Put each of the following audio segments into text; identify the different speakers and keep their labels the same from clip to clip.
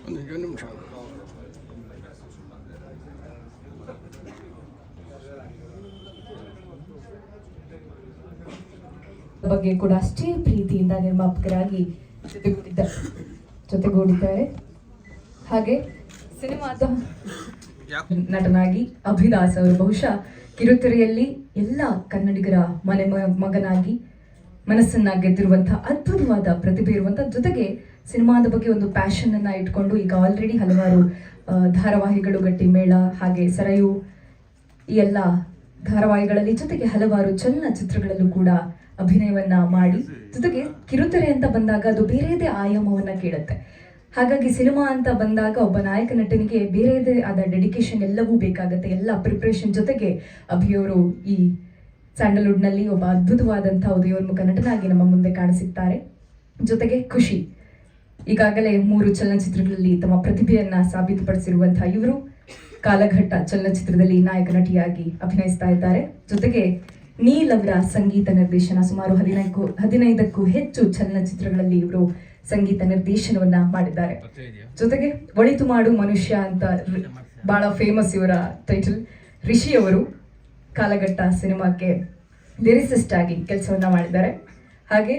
Speaker 1: ಒಂದು ನಿಮಿಷ.
Speaker 2: ಬಗ್ಗೆ ಕೂಡ ಅಷ್ಟೇ ಪ್ರೀತಿಯಿಂದ ನಿರ್ಮಾಪಕರಾಗಿ ಜೊತೆಗೂಡಿದ್ದಾರೆ. ಹಾಗೆ ಸಿನಿಮಾದ ನಟನಾಗಿ ಅಭಿದಾಸ್ ಅವರು ಬಹುಶಃ ಕಿರುತೆರೆಯಲ್ಲಿ ಎಲ್ಲ ಕನ್ನಡಿಗರ ಮಗನಾಗಿ ಮನಸ್ಸನ್ನ ಗೆದ್ದಿರುವಂತಹ ಅದ್ಭುತವಾದ ಪ್ರತಿಭೆ ಇರುವಂತಹ, ಜೊತೆಗೆ ಸಿನಿಮಾದ ಬಗ್ಗೆ ಒಂದು ಪ್ಯಾಷನ್ ಅನ್ನ ಇಟ್ಕೊಂಡು ಈಗ ಆಲ್ರೆಡಿ ಹಲವಾರು ಧಾರಾವಾಹಿಗಳು, ಗಟ್ಟಿ ಮೇಳ, ಹಾಗೆ ಸರಯು, ಈ ಎಲ್ಲ ಧಾರಾವಾಹಿಗಳಲ್ಲಿ, ಜೊತೆಗೆ ಹಲವಾರು ಚಲನಚಿತ್ರಗಳಲ್ಲೂ ಕೂಡ ಅಭಿನಯವನ್ನ ಮಾಡಿ, ಜೊತೆಗೆ ಕಿರುತೆರೆ ಅಂತ ಬಂದಾಗ ಅದು ಬೇರೆಯದೇ ಆಯಾಮವನ್ನ ಕೇಳುತ್ತೆ. ಹಾಗಾಗಿ ಸಿನಿಮಾ ಅಂತ ಬಂದಾಗ ಒಬ್ಬ ನಾಯಕ ನಟನಿಗೆ ಬೇರೆಯದೇ ಆದ ಡೆಡಿಕೇಶನ್ ಎಲ್ಲವೂ ಬೇಕಾಗುತ್ತೆ. ಎಲ್ಲ ಪ್ರಿಪ್ರೇಷನ್ ಜೊತೆಗೆ ಅಭಿಯವರು ಈ ಸ್ಯಾಂಡಲ್ವುಡ್ನಲ್ಲಿ ಒಬ್ಬ ಅದ್ಭುತವಾದಂತಹ ಉದಯೋನ್ಮುಖ ನಟನಾಗಿ ನಮ್ಮ ಮುಂದೆ ಕಾಣಿಸುತ್ತಾರೆ. ಜೊತೆಗೆ ಖುಷಿ ಈಗಾಗಲೇ 3 ಚಲನಚಿತ್ರಗಳಲ್ಲಿ ತಮ್ಮ ಪ್ರತಿಭೆಯನ್ನ ಸಾಬೀತುಪಡಿಸಿರುವಂತಹ ಇವರು ಕಾಲಘಟ್ಟ ಚಲನಚಿತ್ರದಲ್ಲಿ ನಾಯಕ ನಟಿಯಾಗಿ ಅಭಿನಯಿಸ್ತಾ ಇದ್ದಾರೆ. ಜೊತೆಗೆ ನೀಲ್ ಅವರ ಸಂಗೀತ ನಿರ್ದೇಶನ, ಸುಮಾರು 15ಕ್ಕೂ ಹೆಚ್ಚು ಚಲನಚಿತ್ರಗಳಲ್ಲಿ ಇವರು ಸಂಗೀತ ನಿರ್ದೇಶನವನ್ನ ಮಾಡಿದ್ದಾರೆ. ಜೊತೆಗೆ ಒಳಿತು ಮಾಡು ಮನುಷ್ಯ ಅಂತ ಬಹಳ ಫೇಮಸ್ ಇವರ ಟೈಟಲ್. ರಿಷಿ ಅವರು ಕಾಲಘಟ್ಟ ಸಿನಿಮಾಕ್ಕೆ ಲಿರಿಸಿಸ್ಟ್ ಆಗಿ ಕೆಲಸವನ್ನ ಮಾಡಿದ್ದಾರೆ. ಹಾಗೆ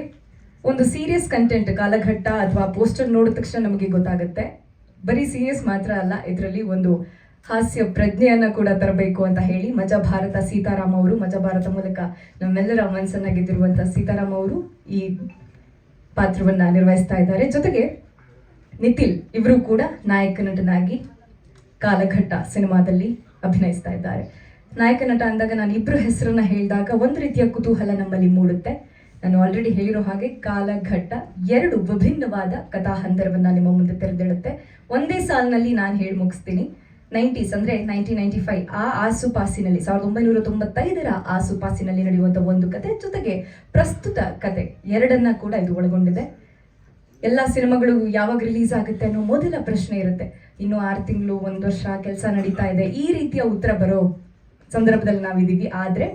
Speaker 2: ಒಂದು ಸೀರಿಯಸ್ ಕಂಟೆಂಟ್ ಕಾಲಘಟ್ಟ ಅಥವಾ ಪೋಸ್ಟರ್ ನೋಡಿದ ತಕ್ಷಣ ನಮಗೆ ಗೊತ್ತಾಗುತ್ತೆ, ಬರೀ ಸೀರಿಯಸ್ ಮಾತ್ರ ಅಲ್ಲ, ಇದರಲ್ಲಿ ಒಂದು ಹಾಸ್ಯ ಪ್ರಜ್ಞೆಯನ್ನ ಕೂಡ ತರಬೇಕು ಅಂತ ಹೇಳಿ ಮಜಾ ಭಾರತ ಸೀತಾರಾಮ್ ಅವರು, ಮಜಾ ಭಾರತ ಮೂಲಕ ನಮ್ಮೆಲ್ಲರ ಮನಸ್ಸನ್ನ ಗೆದ್ದಿರುವಂತಹ ಸೀತಾರಾಮ್ ಅವರು ಈ ಪಾತ್ರವನ್ನ ನಿರ್ವಹಿಸ್ತಾ ಇದ್ದಾರೆ. ಜೊತೆಗೆ ನಿತಿಲ್ ಇವರು ಕೂಡ ನಾಯಕ ನಟನಾಗಿ ಕಾಲಘಟ್ಟ ಸಿನಿಮಾದಲ್ಲಿ ಅಭಿನಯಿಸ್ತಾ ಇದ್ದಾರೆ. ನಾಯಕ ನಟ ಅಂದಾಗ ನಾನು ಇಬ್ಬರು ಹೆಸರನ್ನ ಹೇಳಿದಾಗ ಒಂದು ರೀತಿಯ ಕುತೂಹಲ ನಮ್ಮಲ್ಲಿ ಮೂಡುತ್ತೆ. ನಾನು ಆಲ್ರೆಡಿ ಹೇಳಿರೋ ಹಾಗೆ ಕಾಲಘಟ್ಟ 2 ವಿಭಿನ್ನವಾದ ಕಥಾ ಹಂದರವನ್ನ ನಿಮ್ಮ ಮುಂದೆ ತೆರೆದಿಡುತ್ತೆ. ಒಂದೇ ಸಾಲಿನಲ್ಲಿ ನಾನು ಹೇಳಿ ಮುಗಿಸ್ತೀನಿ. 90s ಅಂದ್ರೆ 1995 ಆ ಆಸುಪಾಸಿನಲ್ಲಿ, 1995ರ ಆಸುಪಾಸಿನಲ್ಲಿ ನಡೆಯುವಂತ ಒಂದು ಕತೆ, ಜೊತೆಗೆ ಪ್ರಸ್ತುತ ಕತೆ, ಎರಡನ್ನ ಕೂಡ ಇದು ಒಳಗೊಂಡಿದೆ. ಎಲ್ಲ ಸಿನಿಮಾಗಳು ಯಾವಾಗ ರಿಲೀಸ್ ಆಗುತ್ತೆ ಅನ್ನೋ ಮೊದಲ ಪ್ರಶ್ನೆ ಇರುತ್ತೆ. ಇನ್ನು 6 ತಿಂಗಳು, 1 ವರ್ಷ ಕೆಲಸ ನಡೀತಾ ಇದೆ, ಈ ರೀತಿಯ ಉತ್ತರ ಬರೋ ಸಂದರ್ಭದಲ್ಲಿ ನಾವಿದ್ದೀವಿ. ಆದ್ರೆ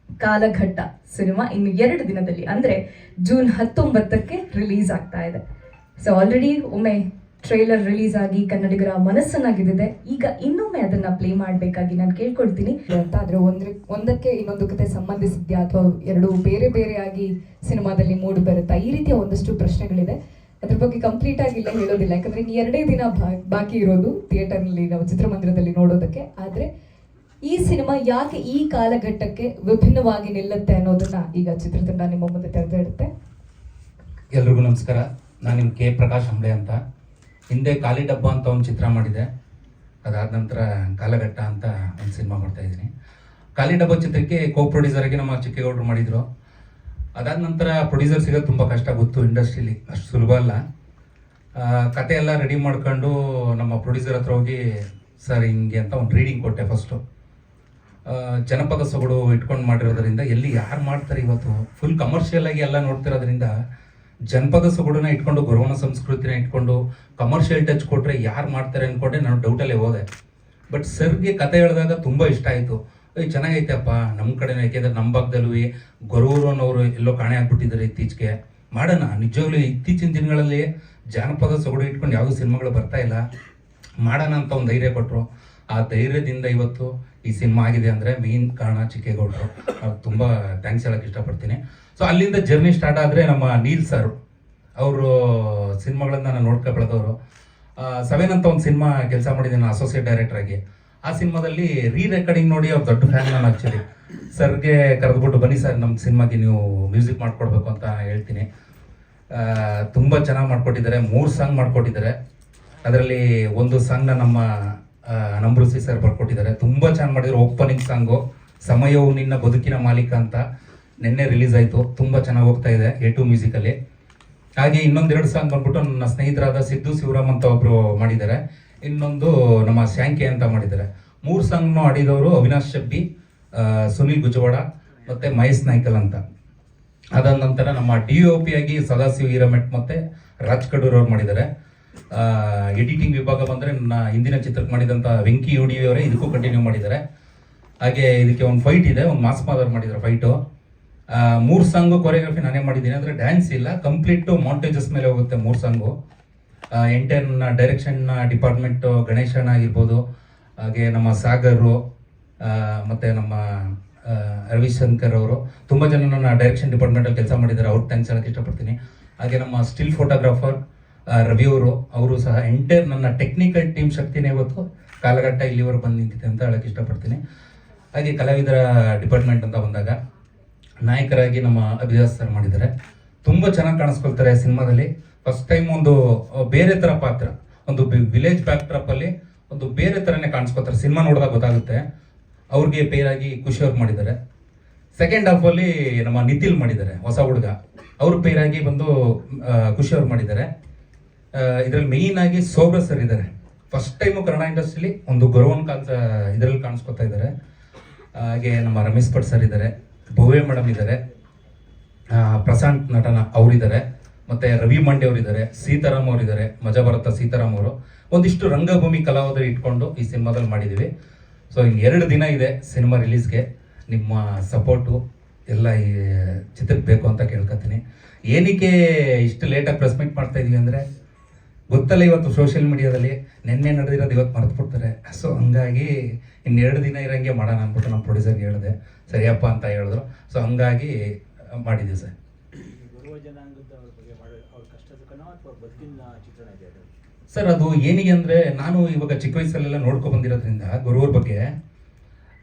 Speaker 2: ಕಾಲಘಟ್ಟ ಸಿನಿಮಾ ಇನ್ನು 2 ದಿನದಲ್ಲಿ ಅಂದ್ರೆ ಜೂನ್ 19ಕ್ಕೆ ರಿಲೀಸ್ ಆಗ್ತಾ ಇದೆ. ಸೊ ಆಲ್ರೆಡಿ ಒಮ್ಮೆ ಟ್ರೈಲರ್ ರಿಲೀಸ್ ಆಗಿ ಕನ್ನಡಿಗರ ಮನಸ್ಸನ್ನ ಗೆದ್ದಿದೆ. ಈಗ ಇನ್ನೊಮ್ಮೆ ಅದನ್ನ ಪ್ಲೇ ಮಾಡಬೇಕಾಗಿ ನಾನು ಕೇಳ್ಕೊಳ್ತೀನಿ ಅಂತ. ಆದ್ರೆ ಒಂದಕ್ಕೆ ಇನ್ನೊಂದು ಕತೆ ಸಂಬಂಧಿಸಿದ್ಯಾ ಅಥವಾ 2 ಬೇರೆ ಬೇರೆಯಾಗಿ ಸಿನಿಮಾದಲ್ಲಿ ಮೂಡಿ ಬರುತ್ತಾ, ಈ ರೀತಿಯ ಒಂದಷ್ಟು ಪ್ರಶ್ನೆಗಳಿದೆ. ಅದ್ರ ಬಗ್ಗೆ ಕಂಪ್ಲೀಟ್ ಆಗಿ ಇಲ್ಲ ಹೇಳೋದಿಲ್ಲ, ಯಾಕಂದ್ರೆ ಇನ್ನು 2 ದಿನ ಬಾಕಿ ಇರೋದು ಥಿಯೇಟರ್ನಲ್ಲಿ ನಾವು ಚಿತ್ರಮಂದಿರದಲ್ಲಿ ನೋಡೋದಕ್ಕೆ. ಆದ್ರೆ ಈ ಸಿನಿಮಾ ಯಾಕೆ ಈ ಕಾಲಘಟ್ಟಕ್ಕೆ ವಿಭಿನ್ನವಾಗಿ ನಿಲ್ಲುತ್ತೆ ಅನ್ನೋದನ್ನ ಈಗ ಚಿತ್ರತಂಡ ನಿಮ್ಮ ಮುಂದೆ ತೆರೆದಿಡುತ್ತೆ.
Speaker 3: ಎಲ್ರಿಗೂ ನಮಸ್ಕಾರ. ನಾನು ನಿಮ್ಮ ಕೆ ಪ್ರಕಾಶ್ ಅಂಬ್ಳೆ ಅಂತ. ಹಿಂದೆ ಖಾಲಿ ಡಬ್ಬ ಅಂತ ಒಂದು ಚಿತ್ರ ಮಾಡಿದೆ, ಅದಾದ ನಂತರ ಕಾಲಘಟ್ಟ ಅಂತ ಒಂದು ಸಿನಿಮಾ ಮಾಡ್ತಾ ಇದ್ದೀನಿ. ಖಾಲಿ ಡಬ್ಬ ಚಿತ್ರಕ್ಕೆ ಕೋ ಪ್ರೊಡ್ಯೂಸರ್ಗೆ ನಮ್ಮ ಚಿಕ್ಕೇಗೌಡರು ಮಾಡಿದರು. ಅದಾದ ನಂತರ ಪ್ರೊಡ್ಯೂಸರ್ ಸಿಗೋದು ತುಂಬ ಕಷ್ಟ, ಗೊತ್ತು, ಇಂಡಸ್ಟ್ರೀಲಿ ಅಷ್ಟು ಸುಲಭ ಅಲ್ಲ. ಕತೆ ಎಲ್ಲ ರೆಡಿ ಮಾಡ್ಕೊಂಡು ನಮ್ಮ ಪ್ರೊಡ್ಯೂಸರ್ ಹತ್ರ ಹೋಗಿ, ಸರ್ ಹಿಂಗೆ ಅಂತ ಒಂದು ರೀಡಿಂಗ್ ಕೊಟ್ಟೆ. ಫಸ್ಟು ಜನಪದ ಸೊಗಡು ಇಟ್ಕೊಂಡು ಮಾಡಿರೋದ್ರಿಂದ ಎಲ್ಲಿ ಯಾರು ಮಾಡ್ತಾರೆ, ಇವತ್ತು ಫುಲ್ ಕಮರ್ಷಿಯಲ್ ಆಗಿ ಎಲ್ಲ ನೋಡ್ತಿರೋದ್ರಿಂದ ಜನಪದ ಸೊಗಡನ್ನ ಇಟ್ಕೊಂಡು, ಗೊರವನ ಸಂಸ್ಕೃತಿನ ಇಟ್ಕೊಂಡು ಕಮರ್ಷಿಯಲ್ ಟಚ್ ಕೊಟ್ಟರೆ ಯಾರು ಮಾಡ್ತಾರೆ ಅಂದ್ಕೊಂಡೆ ನಾನು ಡೌಟಲ್ಲೇ ಹೋದೆ. ಬಟ್ ಸರ್ಗೆ ಕತೆ ಹೇಳಿದಾಗ ತುಂಬ ಇಷ್ಟ ಆಯಿತು. ಚೆನ್ನಾಗೈತೆಪ್ಪ, ನಮ್ಮ ಕಡೆನೂ, ಯಾಕೆಂದರೆ ನಮ್ಮ ಭಾಗದಲ್ಲೂ ಗೊರೂರು ಅನ್ನೋರು ಎಲ್ಲೋ ಕಾಣೆ ಆಗ್ಬಿಟ್ಟಿದ್ದಾರೆ ಇತ್ತೀಚೆಗೆ, ಮಾಡೋಣ. ನಿಜವಾಗ್ಲೂ ಇತ್ತೀಚಿನ ದಿನಗಳಲ್ಲಿ ಜಾನಪದ ಸೊಗಡು ಇಟ್ಕೊಂಡು ಯಾವುದೂ ಸಿನಿಮಾಗಳು ಬರ್ತಾ ಇಲ್ಲ, ಮಾಡೋಣ ಅಂತ ಒಂದು ಧೈರ್ಯ ಕೊಟ್ಟರು. ಆ ಧೈರ್ಯದಿಂದ ಇವತ್ತು ಈ ಸಿನಿಮಾ ಆಗಿದೆ ಅಂದರೆ ಮೇನ್ ಕಾರಣ ಚಿಕ್ಕೇಗೌಡರು. ತುಂಬ ಥ್ಯಾಂಕ್ಸ್ ಹೇಳೋಕ್ಕೆ ಇಷ್ಟಪಡ್ತೀನಿ. ಸೊ ಅಲ್ಲಿಂದ ಜರ್ನಿ ಸ್ಟಾರ್ಟ್ ಆದರೆ ನಮ್ಮ ನೀಲ್ ಸರ್ ಅವರು ಸಿನಿಮಾಗಳನ್ನ ನಾನು ನೋಡ್ಕೊ ಬೆಳೆದವರು. 7 ಅಂತ ಒಂದು ಸಿನಿಮಾ ಕೆಲಸ ಮಾಡಿದ್ದೀನಿ ನಾನು ಅಸೋಸಿಯೇಟ್ ಡೈರೆಕ್ಟರ್ ಆಗಿ. ಆ ಸಿನಿಮಾದಲ್ಲಿ ರೆಕಾರ್ಡಿಂಗ್ ನೋಡಿ ಅವ್ರು ದೊಡ್ಡ ಫ್ಯಾನ್ ನಾನು. ಆ್ಯಕ್ಚುಲಿ ಸರ್ಗೆ ಕರೆದುಬಿಟ್ಟು, ಬನ್ನಿ ಸರ್ ನಮ್ಮ ಸಿನಿಮಾಗೆ ನೀವು ಮ್ಯೂಸಿಕ್ ಮಾಡಿಕೊಡ್ಬೇಕು ಅಂತ ಹೇಳ್ತೀನಿ. ತುಂಬ ಚೆನ್ನಾಗಿ ಮಾಡಿಕೊಟ್ಟಿದ್ದಾರೆ. 3 ಸಾಂಗ್ ಮಾಡಿಕೊಟ್ಟಿದ್ದಾರೆ. ಅದರಲ್ಲಿ ಒಂದು ಸಾಂಗ್ನ ನಮ್ಮ ನಂಬ್ರೂಸಿ ಸರ್ ಬರ್ಕೊಟ್ಟಿದ್ದಾರೆ. ತುಂಬ ಚೆನ್ನಾಗಿ ಮಾಡಿದ್ರು. ಓಪನಿಂಗ್ ಸಾಂಗು ಸಮಯವು ನಿನ್ನ ಬದುಕಿನ ಮಾಲೀಕ ಅಂತ ನಿನ್ನೆ ರಿಲೀಸ್ ಆಯಿತು. ತುಂಬ ಚೆನ್ನಾಗಿ ಹೋಗ್ತಾ ಇದೆ A2 ಮ್ಯೂಸಿಕಲ್ಲಿ. ಹಾಗೆ ಇನ್ನೊಂದೆರಡು ಸಾಂಗ್ ಬಂದ್ಬಿಟ್ಟು ನನ್ನ ಸ್ನೇಹಿತರಾದ ಸಿದ್ದು ಶಿವರಾಮ್ ಅಂತ ಒಬ್ಬರು ಮಾಡಿದ್ದಾರೆ, ಇನ್ನೊಂದು ನಮ್ಮ ಸ್ಯಾಂಕೆ ಅಂತ ಮಾಡಿದ್ದಾರೆ. 3 ಸಾಂಗ್ನು ಆಡಿದವರು ಅವಿನಾಶ್ ಶೆಟ್ಟಿ, ಸುನಿಲ್ ಗುಜವಾಡ ಮತ್ತು ಮಹೇಶ್ ನಾಯ್ಕಲ್ ಅಂತ. ಅದಾದ ನಂತರ ನಮ್ಮ DOP ಆಗಿ ಸದಾಶಿವ ಹಿರಮೆಟ್ ಮತ್ತು ರಾಜ್ ಕಡೂರ್ ಅವ್ರು ಮಾಡಿದ್ದಾರೆ. ಎಡಿಟಿಂಗ್ ವಿಭಾಗ ಬಂದರೆ ನನ್ನ ಹಿಂದಿನ ಚಿತ್ರಕ್ಕೆ ಮಾಡಿದಂಥ ವೆಂಕಿ UDV ಅವರೇ ಇದಕ್ಕೂ ಕಂಟಿನ್ಯೂ ಮಾಡಿದ್ದಾರೆ. ಹಾಗೆ ಇದಕ್ಕೆ ಒಂದು ಫೈಟ್ ಇದೆ, ಒಂದು ಮಾಸ್ ಮಾದರ್ ಮಾಡಿದ್ದಾರೆ ಫೈಟು. 3 ಸಾಂಗು ಕೊರಿಯೋಗ್ರಫಿ ನಾನೇ ಮಾಡಿದ್ದೀನಿ. ಅಂದರೆ ಡ್ಯಾನ್ಸ್ ಇಲ್ಲ, ಕಂಪ್ಲೀಟು ಮಾಂಟೇಜಸ್ ಮೇಲೆ ಹೋಗುತ್ತೆ 3 ಸಾಂಗು. ಎಂಟೈರ್ ಡೈರೆಕ್ಷನ್ ಡಿಪಾರ್ಟ್ಮೆಂಟು ಗಣೇಶಣ್ಣ ಆಗಿರ್ಬೋದು, ಹಾಗೆ ನಮ್ಮ ಸಾಗರು, ಮತ್ತು ನಮ್ಮ ರವಿಶಂಕರ್ ಅವರು ತುಂಬ ಜನ ನನ್ನ ಡೈರೆಕ್ಷನ್ ಡಿಪಾರ್ಟ್ಮೆಂಟಲ್ಲಿ ಕೆಲಸ ಮಾಡಿದ್ದಾರೆ. ಅವ್ರಿಗೆ ಥ್ಯಾಂಕ್ಸ್ ಹೇಳೋಕ್ಕೆ ಇಷ್ಟಪಡ್ತೀನಿ. ಹಾಗೆ ನಮ್ಮ ಸ್ಟಿಲ್ ಫೋಟೋಗ್ರಾಫರ್ ರವಿ ಅವರು ಸಹ ಎಂಟೈರ್ ನನ್ನ ಟೆಕ್ನಿಕಲ್ ಟೀಮ್ ಶಕ್ತಿನೇ ಇವತ್ತು ಕಾಲಘಟ್ಟ ಇಲ್ಲಿವರೆಗೆ ಬಂದು ನಿಂತಿದೆ ಅಂತ ಹೇಳೋಕ್ಕೆ ಇಷ್ಟಪಡ್ತೀನಿ. ಹಾಗೆ ಕಲಾವಿದರ ಡಿಪಾರ್ಟ್ಮೆಂಟ್ ಅಂತ ಬಂದಾಗ ನಾಯಕರಾಗಿ ನಮ್ಮ ಅಭಿದಾಸ್ ಸರ್ ಮಾಡಿದ್ದಾರೆ. ತುಂಬ ಚೆನ್ನಾಗಿ ಕಾಣಿಸ್ಕೊಳ್ತಾರೆ ಸಿನಿಮಾದಲ್ಲಿ. ಫಸ್ಟ್ ಟೈಮ್ ಒಂದು ಬೇರೆ ಥರ ಪಾತ್ರ, ಒಂದು ವಿಲೇಜ್ ಬ್ಯಾಕ್ ಡ್ರಾಪಲ್ಲಿ ಒಂದು ಬೇರೆ ಥರನೇ ಕಾಣಿಸ್ಕೊತಾರೆ. ಸಿನಿಮಾ ನೋಡಿದಾಗ ಗೊತ್ತಾಗುತ್ತೆ. ಅವ್ರಿಗೆ ಪೇರಾಗಿ ಖುಷಿ ಅವ್ರು ಮಾಡಿದ್ದಾರೆ. ಸೆಕೆಂಡ್ ಹಾಫಲ್ಲಿ ನಮ್ಮ ನಿತಿಲ್ ಮಾಡಿದ್ದಾರೆ, ಹೊಸ ಹುಡುಗ. ಅವ್ರ ಪೇರಾಗಿ ಬಂದು ಖುಷಿ ಅವ್ರು ಮಾಡಿದ್ದಾರೆ. ಇದರಲ್ಲಿ ಮೇಯ್ನ್ ಆಗಿ ಸೋಬ್ರ ಸರ್ ಇದ್ದಾರೆ. ಫಸ್ಟ್ ಟೈಮು ಕನ್ನಡ ಇಂಡಸ್ಟ್ರಿಲಿ ಒಂದು ಗೌರವನ್ ಇದರಲ್ಲಿ ಕಾಣಿಸ್ಕೊತಾ ಇದ್ದಾರೆ. ಹಾಗೆ ನಮ್ಮ ರಮೇಶ್ ಭಟ್ ಸರ್ ಇದ್ದಾರೆ, ಭವ್ಯ ಮೇಡಮ್ ಇದ್ದಾರೆ, ಪ್ರಶಾಂತ್ ನಟನ ಅವರಿದ್ದಾರೆ, ಮತ್ತು ರವಿ ಮಂಡ್ಯ ಅವರಿದ್ದಾರೆ, ಸೀತಾರಾಮ್ ಅವರಿದ್ದಾರೆ, ಮಜಾ ಬರುತ್ತಾ ಸೀತಾರಾಮ್ ಅವರು. ಒಂದಿಷ್ಟು ರಂಗಭೂಮಿ ಕಲಾವಿದರು ಇಟ್ಕೊಂಡು ಈ ಸಿನಿಮಾದಲ್ಲಿ ಮಾಡಿದ್ದೀವಿ. ಸೊ ಇನ್ನು 2 ದಿನ ಇದೆ ಸಿನಿಮಾ ರಿಲೀಸ್ಗೆ. ನಿಮ್ಮ ಸಪೋರ್ಟು ಎಲ್ಲ ಈ ಚಿತ್ರಕ್ಕೆ ಬೇಕು ಅಂತ ಕೇಳ್ಕೊತೀನಿ. ಏನಕ್ಕೆ ಇಷ್ಟು ಲೇಟಾಗಿ ಪ್ರೆಸ್ ಮೀಟ್ ಮಾಡ್ತಾ ಇದೀವಿ ಅಂದರೆ ಗೊತ್ತಲ್ಲ, ಇವತ್ತು ಸೋಷಿಯಲ್ ಮೀಡಿಯಾದಲ್ಲಿ ನೆನ್ನೆ ನಡೆದಿರೋದು ಇವತ್ತು ಮರೆತು ಬಿಡ್ತಾರೆ. ಸೊ ಹಂಗಾಗಿ ಇನ್ನು 2 ದಿನ ಇರೋಂಗೆ ಮಾಡೋಣ ಅಂದ್ಬಿಟ್ಟು ನಮ್ಮ ಪ್ರೊಡ್ಯೂಸರ್ಗೆ ಹೇಳಿದೆ, ಸರಿಯಪ್ಪ ಅಂತ ಹೇಳಿದ್ರು. ಸೊ ಹಂಗಾಗಿ ಮಾಡಿದ್ದೀವಿ ಸರ್. ಸರ್ ಅದು ಏನಿಗೆ ಅಂದರೆ, ನಾನು ಇವಾಗ ಚಿಕ್ಕ ವಯಸ್ಸಲ್ಲೆಲ್ಲ ನೋಡ್ಕೊ ಬಂದಿರೋದ್ರಿಂದ ಗುರುವ್ರ ಬಗ್ಗೆ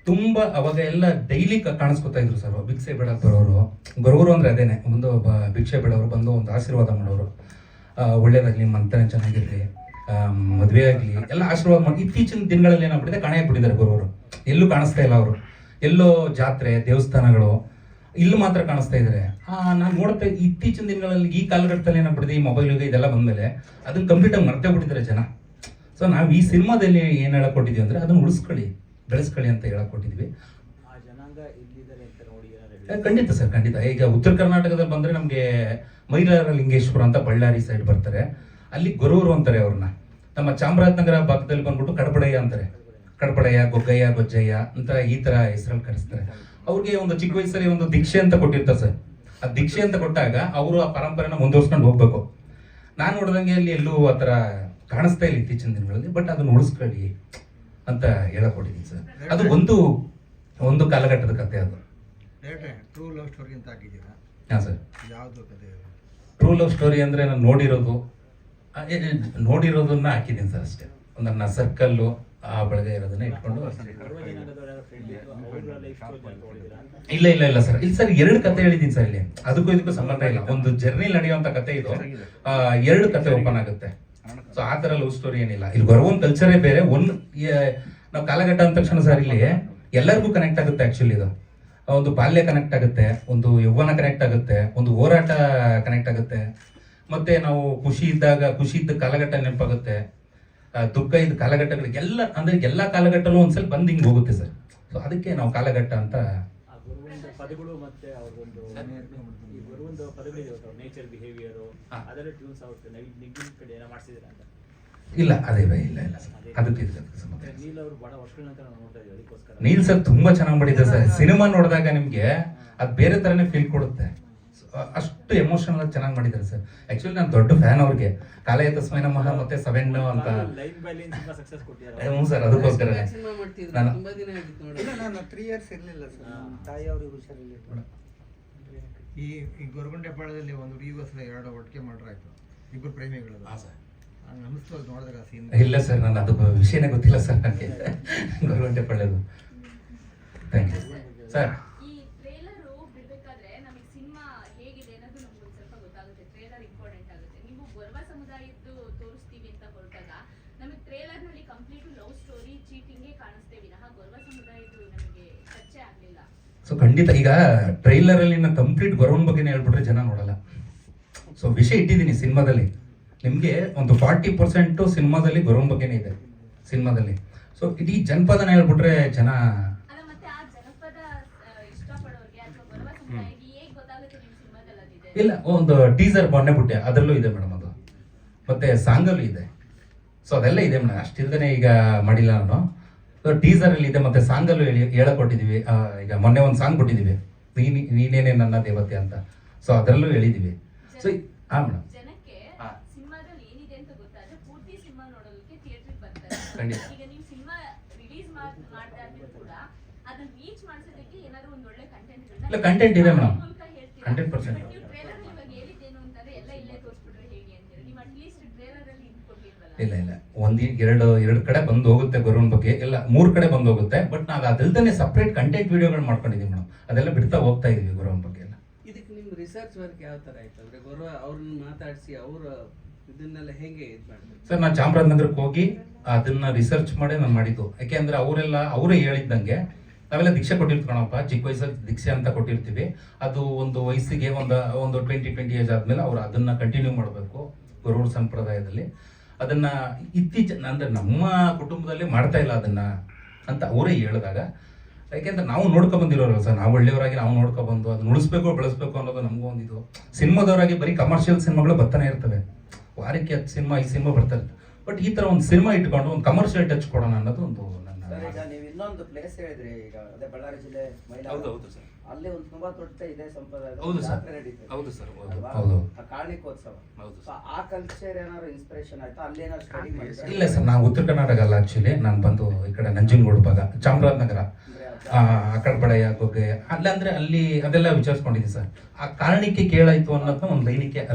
Speaker 3: ತುಂಬ ಅವಾಗ ಎಲ್ಲ ಡೈಲಿ ಕಾಣಿಸ್ಕೊತಾ ಇದ್ರು ಸರ್. ಭಿಕ್ಷೆ ಬೇಡಕ್ಕೆ ಬರೋರು, ಗುರುವರು ಅಂದರೆ ಅದೇನೆ, ಒಂದು ಭಿಕ್ಷೆ ಬೇಡವರು ಬಂದು ಒಂದು ಆಶೀರ್ವಾದ ಮಾಡೋರು. ಒಳ್ಳೇದಾಗಲಿ, ಮಂತನೇ ಚೆನ್ನಾಗಿರಲಿ, ಮದುವೆ ಆಗಲಿ ಎಲ್ಲ ಆಶೀರ್ವಾದ ಮಾಡಿ. ಇತ್ತೀಚಿನ ದಿನಗಳಲ್ಲಿ ಏನಾಗ್ಬಿಟ್ಟಿದೆ, ಕಾಣೆಯಾಗ್ಬಿಟ್ಟಿದ್ದಾರೆ ಗುರುವರು. ಎಲ್ಲೂ ಕಾಣಿಸ್ತಾ ಇಲ್ಲ ಅವರು. ಎಲ್ಲೋ ಜಾತ್ರೆ, ದೇವಸ್ಥಾನಗಳು ಇಲ್ಲಿ ಮಾತ್ರ ಕಾಣಿಸ್ತಾ ಇದ್ದಾರೆ. ನಾನು ನೋಡ್ತಾ ಇತ್ತೀಚಿನ ದಿನಗಳಲ್ಲಿ ಈ ಕಾಲಘಟ್ಟದಲ್ಲಿ ಏನಾಗ್ಬಿಟ್ಟಿದೆ, ಈ ಮೊಬೈಲ್ಗೆ ಇದೆಲ್ಲ ಬಂದಮೇಲೆ ಅದನ್ನು ಕಂಪ್ಲೀಟಾಗಿ ಮರ್ತೇ ಬಿಟ್ಟಿದ್ದಾರೆ ಜನ. ಸೊ ನಾವು ಈ ಸಿನಿಮಾದಲ್ಲಿ ಏನು ಹೇಳಕೊಟ್ಟಿದ್ವಿ ಅಂದರೆ ಅದನ್ನು ಉಳಿಸ್ಕೊಳ್ಳಿ, ಬೆಳೆಸ್ಕೊಳ್ಳಿ ಅಂತ ಹೇಳಕೊಟ್ಟಿದ್ವಿ. ಖಂಡಿತ ಸರ್, ಖಂಡಿತ. ಈಗ ಉತ್ತರ ಕರ್ನಾಟಕದಲ್ಲಿ ಬಂದರೆ ನಮಗೆ ಮೈಲಾರ ಲಿಂಗೇಶ್ವರ ಅಂತ ಬಳ್ಳಾರಿ ಸೈಡ್ ಬರ್ತಾರೆ, ಅಲ್ಲಿ ಗುರುವರು ಅಂತಾರೆ ಅವ್ರನ್ನ. ನಮ್ಮ ಚಾಮರಾಜನಗರ ಭಾಗದಲ್ಲಿ ಬಂದ್ಬಿಟ್ಟು ಕಡಪಡಯ್ಯ ಅಂತಾರೆ. ಕಡಪಡಯ್ಯ, ಗೊಗ್ಗಯ್ಯ, ಗೊಜ್ಜಯ್ಯ ಅಂತ ಈ ಥರ ಹೆಸರಲ್ಲಿ ಕರೆಸ್ತಾರೆ. ಅವ್ರಿಗೆ ಒಂದು ಚಿಕ್ಕ ವಯಸ್ಸಲ್ಲಿ ಒಂದು ದೀಕ್ಷೆ ಅಂತ ಕೊಟ್ಟಿರ್ತಾರೆ ಸರ್. ಆ ದೀಕ್ಷೆ ಅಂತ ಕೊಟ್ಟಾಗ ಅವರು ಆ ಪರಂಪರೆನ ಮುಂದುವರ್ಸ್ಕೊಂಡು ಹೋಗ್ಬೇಕು. ನಾನು ನೋಡಿದಂಗೆ ಅಲ್ಲಿ ಎಲ್ಲೂ ಆ ಥರ ಕಾಣಿಸ್ತಾ ಇಲ್ಲ ಇತ್ತೀಚಿನ ದಿನಗಳಲ್ಲಿ. ಬಟ್ ಅದನ್ನು ಉಳಿಸ್ಕೊಳ್ಳಿ ಅಂತ ಹೇಳಕೊಟ್ಟಿದ್ದೀನಿ ಸರ್. ಅದು ಒಂದು ಕಾಲಘಟ್ಟದ ಕತೆ. ಅದು
Speaker 1: ಟ್ರೂ ಲವ್ ಸ್ಟೋರಿ ಅಂತ ಹಾಕಿದ್ದೀರಾ?
Speaker 3: ಹಾಂ ಸರ್.
Speaker 1: ಯಾವುದು ಕತೆ?
Speaker 3: ಟ್ರೂ ಲವ್ ಸ್ಟೋರಿ ಅಂದರೆ ನಾನು ನೋಡಿರೋದನ್ನ ಹಾಕಿದ್ದೀನಿ ಸರ್ ಅಷ್ಟೇ. ನನ್ನ ಸರ್ಕಲ್ಲು ಆ ಬೆಳಗ್ಗೆ ಇರೋದನ್ನ ಇಟ್ಕೊಂಡು. ಇಲ್ಲ ಸರ್, ಇಲ್ಲಿ ಸರ್ 2 ಕತೆ ಹೇಳಿದ್ದೀನಿ ಸರ್. ಇಲ್ಲಿ ಅದಕ್ಕೂ ಇದಕ್ಕೂ ಸಂಬಂಧ ಇಲ್ಲ. ಒಂದು ಜರ್ನಿ ನಡೆಯುವಂಥ ಕತೆ ಇದು. 2 ಕತೆ ಓಪನ್ ಆಗುತ್ತೆ. ಸೊ ಆ ಥರ ಲವ್ ಸ್ಟೋರಿ ಏನಿಲ್ಲ. ಇಲ್ಲಿ ಗೌರವನ್ ಕಲ್ಚರೇ ಬೇರೆ. ನಾವು ಕಾಲಘಟ್ಟ ಅಂದ ತಕ್ಷಣ ಸರ್ ಇಲ್ಲಿ ಎಲ್ಲರಿಗೂ ಕನೆಕ್ಟ್ ಆಗುತ್ತೆ. ಆ್ಯಕ್ಚುಲಿ ಇದು ಒಂದು ಬಾಲ್ಯ ಕನೆಕ್ಟ್ ಆಗುತ್ತೆ, ಒಂದು ಯೌವನ ಕನೆಕ್ಟ್ ಆಗುತ್ತೆ, ಒಂದು ಹೋರಾಟ ಕನೆಕ್ಟ್ ಆಗುತ್ತೆ. ಮತ್ತೆ ನಾವು ಖುಷಿ ಇದ್ದ ಕಾಲಘಟ್ಟ ನೆನಪಾಗುತ್ತೆ, ದುಃಖ ಇದ್ದ ಕಾಲಘಟ್ಟಗಳಿಗೆ ಎಲ್ಲ, ಅಂದರೆ ಎಲ್ಲ ಕಾಲಘಟ್ಟಲ್ಲೂ ಒಂದ್ಸಲ ಬಂದು ಹಿಂಗೆ ಹೋಗುತ್ತೆ ಸರ್. ಸೊ ಅದಕ್ಕೆ ನಾವು ಕಾಲಘಟ್ಟ ಅಂತ
Speaker 4: ಪದಗಳು ಮತ್ತೆ ಅವ್ರೊಂದು ಪದಗಳಿದೆ, ನೇಚರ್ ಬಿಹೇವಿಯರ್ ಅದೆಲ್ಲ ಟ್ಯೂನ್ಸ್ ಆಗುತ್ತೆ. ನಿಗ್ಗಿನ ಕಡೆ ಏನೋ ಮಾಡಿಸಿದ್ರೆ ಅಂತ
Speaker 3: ಇಲ್ಲ, ಇಲ್ಲ ಸರ್. ಅದಕ್ಕೆ
Speaker 4: ನೀಲ್ ಅವರು ಬಹಳ ವರ್ಷಗಳ ನಂತರ ನಾವು ನೋಡ್ತಾ ಇದ್ದೀವಿ. ಅದಕ್ಕೋಸ್ಕರ
Speaker 3: ನೀಲ್ ಸರ್ ತುಂಬಾ ಚೆನ್ನಾಗಿ ಮಾಡಿದ್ದಾರೆ ಸರ್. ಸಿನಿಮಾ ನೋಡಿದಾಗ ನಿಮ್ಗೆ ಅದು ಬೇರೆ ತರನೇ ಫೀಲ್ ಕೊಡುತ್ತೆ. ಅಷ್ಟು ಎಮೋಷನಲ್ ಆಗಿ ಚೆನ್ನಾಗಿ ಮಾಡಿದ್ದಾರೆ ಸರ್. ಆಕ್ಚುಲಿ ನಾನು ದೊಡ್ಡ ಫ್ಯಾನ್ ಅವ್ರಿಗೆ. ಕಾಲಯ ತಸ್ಮೈ ನಮಃ ಮತ್ತೆ 7 ಅಂತ.
Speaker 4: ಲೈನ್ ಬೈ ಲೈನ್ ತುಂಬಾ ಸಕ್ಸಸ್ ಕೊಟ್ಟಿದ್ದಾರೆ.
Speaker 3: ಹ್ಞೂ ಸರ್, ಅದಕ್ಕೋಸ್ಕರ
Speaker 1: ನಾನು 3 years ಇರಲಿಲ್ಲ ಸರ್. ತಾಯಿ ಅವ್ರಿಗೆ ಹುಷಾರಿಲ್ಲ. ಈ ಗೊರಗುಂಟೆಪಾಳ್ಯದಲ್ಲಿ ಒಂದು ಹುಡುಗಿಗೋಸ್ಕರ 2 ಒಟ್ಟಿಗೆ ಮಾಡ್ರಾಯ್ತು, ಇಬ್ಬರು ಪ್ರೇಮಿಗಳು. ಅನಿಸ್ತು ನೋಡಿದಾಗ ಸೀನ್.
Speaker 3: ಇಲ್ಲ ಸರ್, ನಾನು ಅದು ವಿಷಯನೇ ಗೊತ್ತಿಲ್ಲ ಸರ್ ನನಗೆ ಗೊರಗುಂಟೆಪಾಳ್ಯದು. Thank you sir. ಸೊ ಖಂಡಿತ ಈಗ ಟ್ರೈಲರಲ್ಲಿ ನಾನು ಕಂಪ್ಲೀಟ್ ಗೊರವನ್ ಬಗ್ಗೆನೇ ಹೇಳ್ಬಿಟ್ರೆ ಜನ ನೋಡಲ್ಲ. ಸೊ ವಿಷಯ ಇಟ್ಟಿದ್ದೀನಿ ಸಿನಿಮಾದಲ್ಲಿ. ನಿಮಗೆ ಒಂದು 40% ಸಿನಿಮಾದಲ್ಲಿ ಗೊರವನ್ ಬಗ್ಗೆನೇ ಇದೆ ಸಿನಿಮಾದಲ್ಲಿ. ಸೊ ಇಡೀ ಜನಪದನ ಹೇಳ್ಬಿಟ್ರೆ ಜನ ಇಲ್ಲ. ಒಂದು ಟೀಸರ್ ಮೊನ್ನೆ ಬಿಟ್ಟೆ, ಅದರಲ್ಲೂ ಇದೆ ಮೇಡಮ್ ಅದು. ಮತ್ತೆ ಸಾಂಗಲ್ಲೂ ಇದೆ. ಸೊ ಅದೆಲ್ಲ ಇದೆ ಮೇಡಮ್. ಅಷ್ಟಿಲ್ದೇ ಈಗ ಮಾಡಿಲ್ಲ ನಾನು. ಟೀಸರ್ ಅಲ್ಲಿ ಇದೆ, ಮತ್ತೆ ಸಾಂಗಲ್ಲೂ ಹೇಳಕೊಟ್ಟಿದ್ದೀವಿ. ಈಗ ಮೊನ್ನೆ ಒಂದು ಸಾಂಗ್ ಬಿಟ್ಟಿದ್ದೀವಿ, ನೀನೇನೆ ನನ್ನ ದೇವತೆ ಅಂತ. ಸೊ ಅದರಲ್ಲೂ ಹೇಳಿದ್ದೀವಿ. ಸೊ ಹಾಂ ಮೇಡಮ್,
Speaker 5: ಜನಕ್ಕೆ
Speaker 3: ಹಾ.
Speaker 5: ಸಿನಿಮಾದಲ್ಲಿ ಏನಿದೆ ಅಂತ ಗೊತ್ತಾದ್ರೆ ಪೂರ್ತಿ ಸಿನಿಮಾ ನೋಡೋದಕ್ಕೆ ಥಿಯೇಟರ್ ಬರ್ತಾರೆ.
Speaker 3: ಖಂಡಿತ.
Speaker 5: ಈಗ ನೀವು ಸಿನಿಮಾ ರಿಲೀಸ್ ಮಾಡಿದಾದ್ಮೇಲೆ ಕೂಡ ಅದನ್ನ ರೀಚ್ ಮಾಡಿಸೋದಕ್ಕೆ ಏನಾದ್ರು ಒಂದು ಒಳ್ಳೆ ಕಂಟೆಂಟ್
Speaker 3: ಇಲ್ಲ, content ಇದೆ madam. 100%.
Speaker 5: ನೀವು ಟ್ರೇಲರ್ ಇವಾಗ ಹೇಳಿದ್ದೇನು ಅಂತಂದ್ರೆ ಎಲ್ಲ ಇಲ್ಲೇ ತೋರಿಸ್ಬಿಟ್ರೆ ಹೇಗೆ ಅಂತೀರಾ? ನೀವು ಅಟ್ಲೀಸ್ಟ್ ಟ್ರೇಲರ್ ಅಲ್ಲಿ ಇದು ಕೊಟ್ಟಿಲ್ವಲ್ಲ?
Speaker 3: ಇಲ್ಲ, ಎರಡು ಕಡೆ ಬಂದು ಹೋಗುತ್ತೆ ಗರುಣ್ ಬಗ್ಗೆ, ಎಲ್ಲ 3 ಕಡೆ ಬಂದು ಹೋಗುತ್ತೆ. ಬಟ್ ನಾವು ಅದಲ್ದೇ ಸಪ್ರೇಟ್ ಕಂಟೆಂಟ್ ವಿಡಿಯೋಗಳು ಮಾಡ್ಕೊಂಡಿದ್ದೀವಿ ಮೇಡಮ್. ಅದೆಲ್ಲ ಬಿಡ್ತಾ ಹೋಗ್ತಾ ಇದೀವಿ ಗರುಣ್ ಬಗ್ಗೆ ಎಲ್ಲ.
Speaker 6: ಇದಕ್ಕೆ ನಿಮ್ಮ ರಿಸರ್ಚ್ ವರ್ಕ್ ಯಾವ ಥರ ಆಯ್ತು ಅಂದರೆ ಅವ್ರನ್ನ ಮಾತಾಡಿಸಿ ಅವರ ಇದನ್ನೆಲ್ಲ ಹೇಗೆ ಇದು ಮಾಡಿದ್ರು?
Speaker 3: ಸರ್, ನಾನು ಚಾಮರಾಜನಗರಕ್ಕೆ ಹೋಗಿ ಅದನ್ನ ರಿಸರ್ಚ್ ಮಾಡಿ ನಾನು ಮಾಡಿದ್ದು. ಯಾಕೆಂದ್ರೆ ಅವರೇ ಹೇಳಿದ್ದಂಗೆ ನಾವೆಲ್ಲ ದೀಕ್ಷೆ ಕೊಟ್ಟಿರ್ತೀವಣಪ್ಪ, ಚಿಕ್ಕ ವಯಸ್ಸಲ್ಲಿ ದೀಕ್ಷೆ ಅಂತ ಕೊಟ್ಟಿರ್ತೀವಿ. ಅದು ಒಂದು ವಯಸ್ಸಿಗೆ ಒಂದು 20 ಏಜ್ ಆದ್ಮೇಲೆ ಅವ್ರು ಅದನ್ನ ಕಂಟಿನ್ಯೂ ಮಾಡಬೇಕು ಗರುಡ ಸಂಪ್ರದಾಯದಲ್ಲಿ. ಅದನ್ನ ಅಂದ್ರೆ ನಮ್ಮ ಕುಟುಂಬದಲ್ಲಿ ಮಾಡ್ತಾ ಇಲ್ಲ ಅದನ್ನ ಅಂತ ಅವರೇ ಹೇಳಿದಾಗ, ಯಾಕೆಂದ್ರೆ ನಾವು ನೋಡ್ಕೊ ಬಂದಿರೋರಲ್ಲ ಸರ್, ನಾವು ಒಳ್ಳೆಯವರಾಗಿ ನಾವು ನೋಡ್ಕೊ ಬಂದು ಅದನ್ನ ಉಳಿಸ್ಬೇಕು ಬೆಳೆಸ್ಬೇಕು ಅನ್ನೋದು ನಮಗೂ ಒಂದಿದು. ಸಿನಿಮಾದವರಾಗಿ ಬರೀ ಕಮರ್ಷಿಯಲ್ ಸಿನಿಮಾಗಳು ಬರ್ತಾನೆ ಇರ್ತವೆ, ವಾರಕ್ಕೆ 10 ಸಿನಿಮಾ 5 ಸಿನಿಮಾ ಬರ್ತಾ ಇರ್ತವೆ. ಬಟ್ ಈ ತರ ಒಂದು ಸಿನಿಮಾ ಇಟ್ಕೊಂಡು ಒಂದು ಕಮರ್ಷಿಯಲ್ ಟಚ್ ಕೊಡೋಣ ಅನ್ನೋದು ಒಂದು ನನ್ನ.
Speaker 7: ಈಗ ನೀವು ಇನ್ನೊಂದು ಪ್ಲೇಸ್ ಹೇಳಿದ್ರಿ, ಈಗ ಅದೇ ಬಳ್ಳಾರಿ ಜಿಲ್ಲೆ
Speaker 3: ಹೌದು ಸರ್,
Speaker 7: ಅಲ್ಲಿ ಒಂದು ತುಂಬಾ ದೊಡ್ಡ ಇದೇ ಸಂಪ್ರದಾಯ
Speaker 3: ಹೌದು ಸರ್,
Speaker 7: ಜಾತ್ರೆ ನಡೀತದೆ.
Speaker 3: ಹೌದು ಸರ್,
Speaker 7: ಅಲ್ವಾ?
Speaker 3: ಹೌದು
Speaker 7: ಆ ಕಾರಣಿಕೋತ್ಸವ.
Speaker 3: ಹೌದು
Speaker 7: ಸೊ ಆ ಕಲ್ಚರ್ ಏನಾದ್ರು ಇನ್ಸ್ಪಿರೇಷನ್ ಆಯ್ತಾ? ಅಲ್ಲಿ ಏನಾದ್ರು ಸ್ಟಡಿ ಮಾಡಿದ್ರೆ?
Speaker 3: ಇಲ್ಲ ಸರ್, ನಾವು ಉತ್ತರ ಕರ್ನಾಟಕ ಅಲ್ಲ ಆಕ್ಚುಲಿ. ನಾನು ಬಂದು ಈ ಕಡೆ ನಂಜನಗೂಡು ಭಾಗ, ಚಾಮರಾಜನಗರ, ಆ ಕಡೆ ಬಡೆಯ ಬಗ್ಗೆ ಅಲ್ಲಂದ್ರೆ ಅಲ್ಲಿ ಅದೆಲ್ಲ ವಿಚಾರಿಸ್ಕೊಂಡಿದ್ದೀನಿ ಸರ್. ಆ ಕಾರಣಕ್ಕೆ ಕೇಳಾಯ್ತು ಅನ್ನೋದನ್ನ ಒಂದು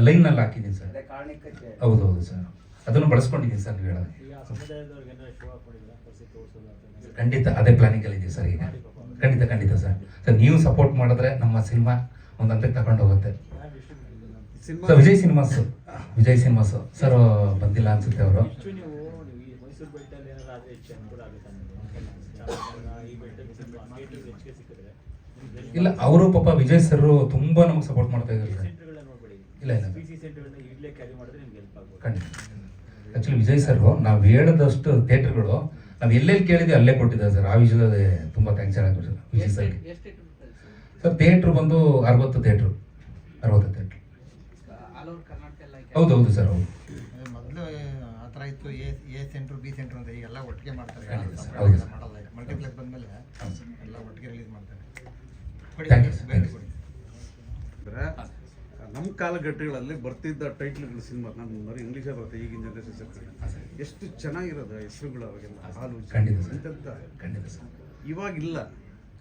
Speaker 3: ಲೈನ್ ನಲ್ಲಿ ಹಾಕಿದ್ದೀನಿ ಸರ್.
Speaker 7: ಅದೇ ಕಾರಣಕ್ಕೆ
Speaker 3: ಹೌದು ಸರ್, ಅದನ್ನು ಬಳಸ್ಕೊಂಡಿದ್ದೀನಿ ಸರ್ ನೀವು ಹೇಳೋದು.
Speaker 4: ಈಗ ಆ ಸಮುದಾಯದವ್ರಿಗೆ ಏನಾದ್ರು ಶೋ ಹಾಕೊಂಡಿಲ್ಲ ಕರ್ಸಿ ತೋರಿಸೋದು ಅಂತ
Speaker 3: ಖಂಡಿತ ಅದೇ ಪ್ಲಾನಿಂಗ್ ಅಲ್ಲಿ ಇದೆ ಸರ್ ಈಗ. ಖಂಡಿತ ಸರ್, ನೀವು ಸಪೋರ್ಟ್ ಮಾಡಿದ್ರೆ ನಮ್ಮ ಸಿನಿಮಾ ಒಂದು ಹಂತಕ್ಕೆ ತಗೊಂಡು ಹೋಗುತ್ತೆ ಸರ್. ವಿಜಯ್ ಸಿನಿಮಾಸ್ ಸರ್ ಬಂದಿಲ್ಲ ಅನ್ಸುತ್ತೆ ಅವರು.
Speaker 4: ಹೆಚ್ಚು ನೀವು ಈ ಮೈಸೂರು ಬೆಲ್ಟಲ್ಲಿ ಏನಾದ್ರು ಆದರೆ ಹೆಚ್ಚು ಅನುಕೂಲ ಆಗುತ್ತೆ ಅನ್ನೋದು. ಈ ಬೆಲ್ಟಲ್ಲಿ ಸಿನಿಮಾ ಥಿಯೇಟರ್ ಹೆಚ್ಚಿಗೆ ಸಿಕ್ಕಿದ್ರೆ
Speaker 3: ಇಲ್ಲ, ಅವರು ಪಾಪ ವಿಜಯ್ ಸರ್ ತುಂಬಾ ನಮಗೆ ಸಪೋರ್ಟ್ ಮಾಡ್ತಾ ಇದ್ದಾರೆ ಸರ್.
Speaker 4: ಸೆಂಟರ್ಗಳನ್ನ ನೋಡ್ಬೇಡಿ,
Speaker 3: ಇಲ್ಲ
Speaker 4: ಪಿ ಸಿ ಸೆಂಟರ್ಗಳನ್ನ ಇಲ್ಲೇ ಕ್ಯಾರಿ ಮಾಡಿದ್ರೆ ನಿಮ್ಗೆ ಹೆಲ್ಪ್ ಆಗ್ಬೋದು.
Speaker 3: ಖಂಡಿತ. ಆಕ್ಚುಲಿ ವಿಜಯ್ ಸರ್ ನಾವು ಹೇಳಿದಷ್ಟು ಥಿಯೇಟರ್ಗಳು ನಾವು ಎಲ್ಲೆಲ್ಲಿ ಕೇಳಿದ್ವಿ ಅಲ್ಲೇ ಕೊಟ್ಟಿದ್ದಾರೆ ಸರ್. ಆ ವಿಷಯದಲ್ಲಿ ತುಂಬಾ ಥ್ಯಾಂಕ್ಸ್ ಹೇಳಬೇಕು ಸರ್ ವಿಜಯ್ ಸರ್ಗೆ.
Speaker 6: ಎಷ್ಟು
Speaker 3: ಸರ್ ಥಿಯೇಟ್ರ್ ಬಂದು 60 ಥಿಯೇಟ್ರು.
Speaker 6: ಆಲ್ ಓವರ್ ಕರ್ನಾಟಕ ಎಲ್ಲ
Speaker 3: ಹೌದು ಸರ್, ಹೌದು.
Speaker 1: ಮೊದಲು ಆ ಥರ ಇತ್ತು, ಎ ಸೆಂಟ್ರ್ ಬಿ ಸೆಂಟ್ರ್ ಅಂತ. ಈಗೆಲ್ಲ ಒಟ್ಟಿಗೆ ಮಾಡ್ತಾರೆ,
Speaker 3: ಖಂಡಿತ ಸರ್,
Speaker 1: ಸಂಪ್ರದಾಯ
Speaker 3: ಹೌದು.
Speaker 1: ಮಾಡಲ್ಲ. ಈಗ ಮಲ್ಟಿಪ್ಲೆಕ್ಸ್ ಬಂದಮೇಲೆ ಎಲ್ಲ ಒಟ್ಟಿಗೆ ರಿಲೀಸ್ ಮಾಡ್ತಾರೆ.
Speaker 3: Thank you, sir.
Speaker 1: ಕೊಡಿ.
Speaker 8: ನಮ್ಮ ಕಾಲಘಟ್ಟಗಳಲ್ಲಿ ಬರ್ತಿದ್ದ ಟೈಟ್ಲ್ಗಳು ಸಿನಿಮಾ ನಾನು ಇಂಗ್ಲೀಷೇ ಬರುತ್ತೆ, ಈಗಿನ ಜನರೇಷನ್ ಎಷ್ಟು ಚೆನ್ನಾಗಿರೋದು ಹೆಸರುಗಳು ಅವಾಗೆಲ್ಲ. ಹಾಲು
Speaker 3: ಖಂಡಿತ ಸರ್,
Speaker 8: ಇಂಥದ್ದು
Speaker 3: ಖಂಡಿತ ಸರ್.
Speaker 8: ಇವಾಗಿಲ್ಲ.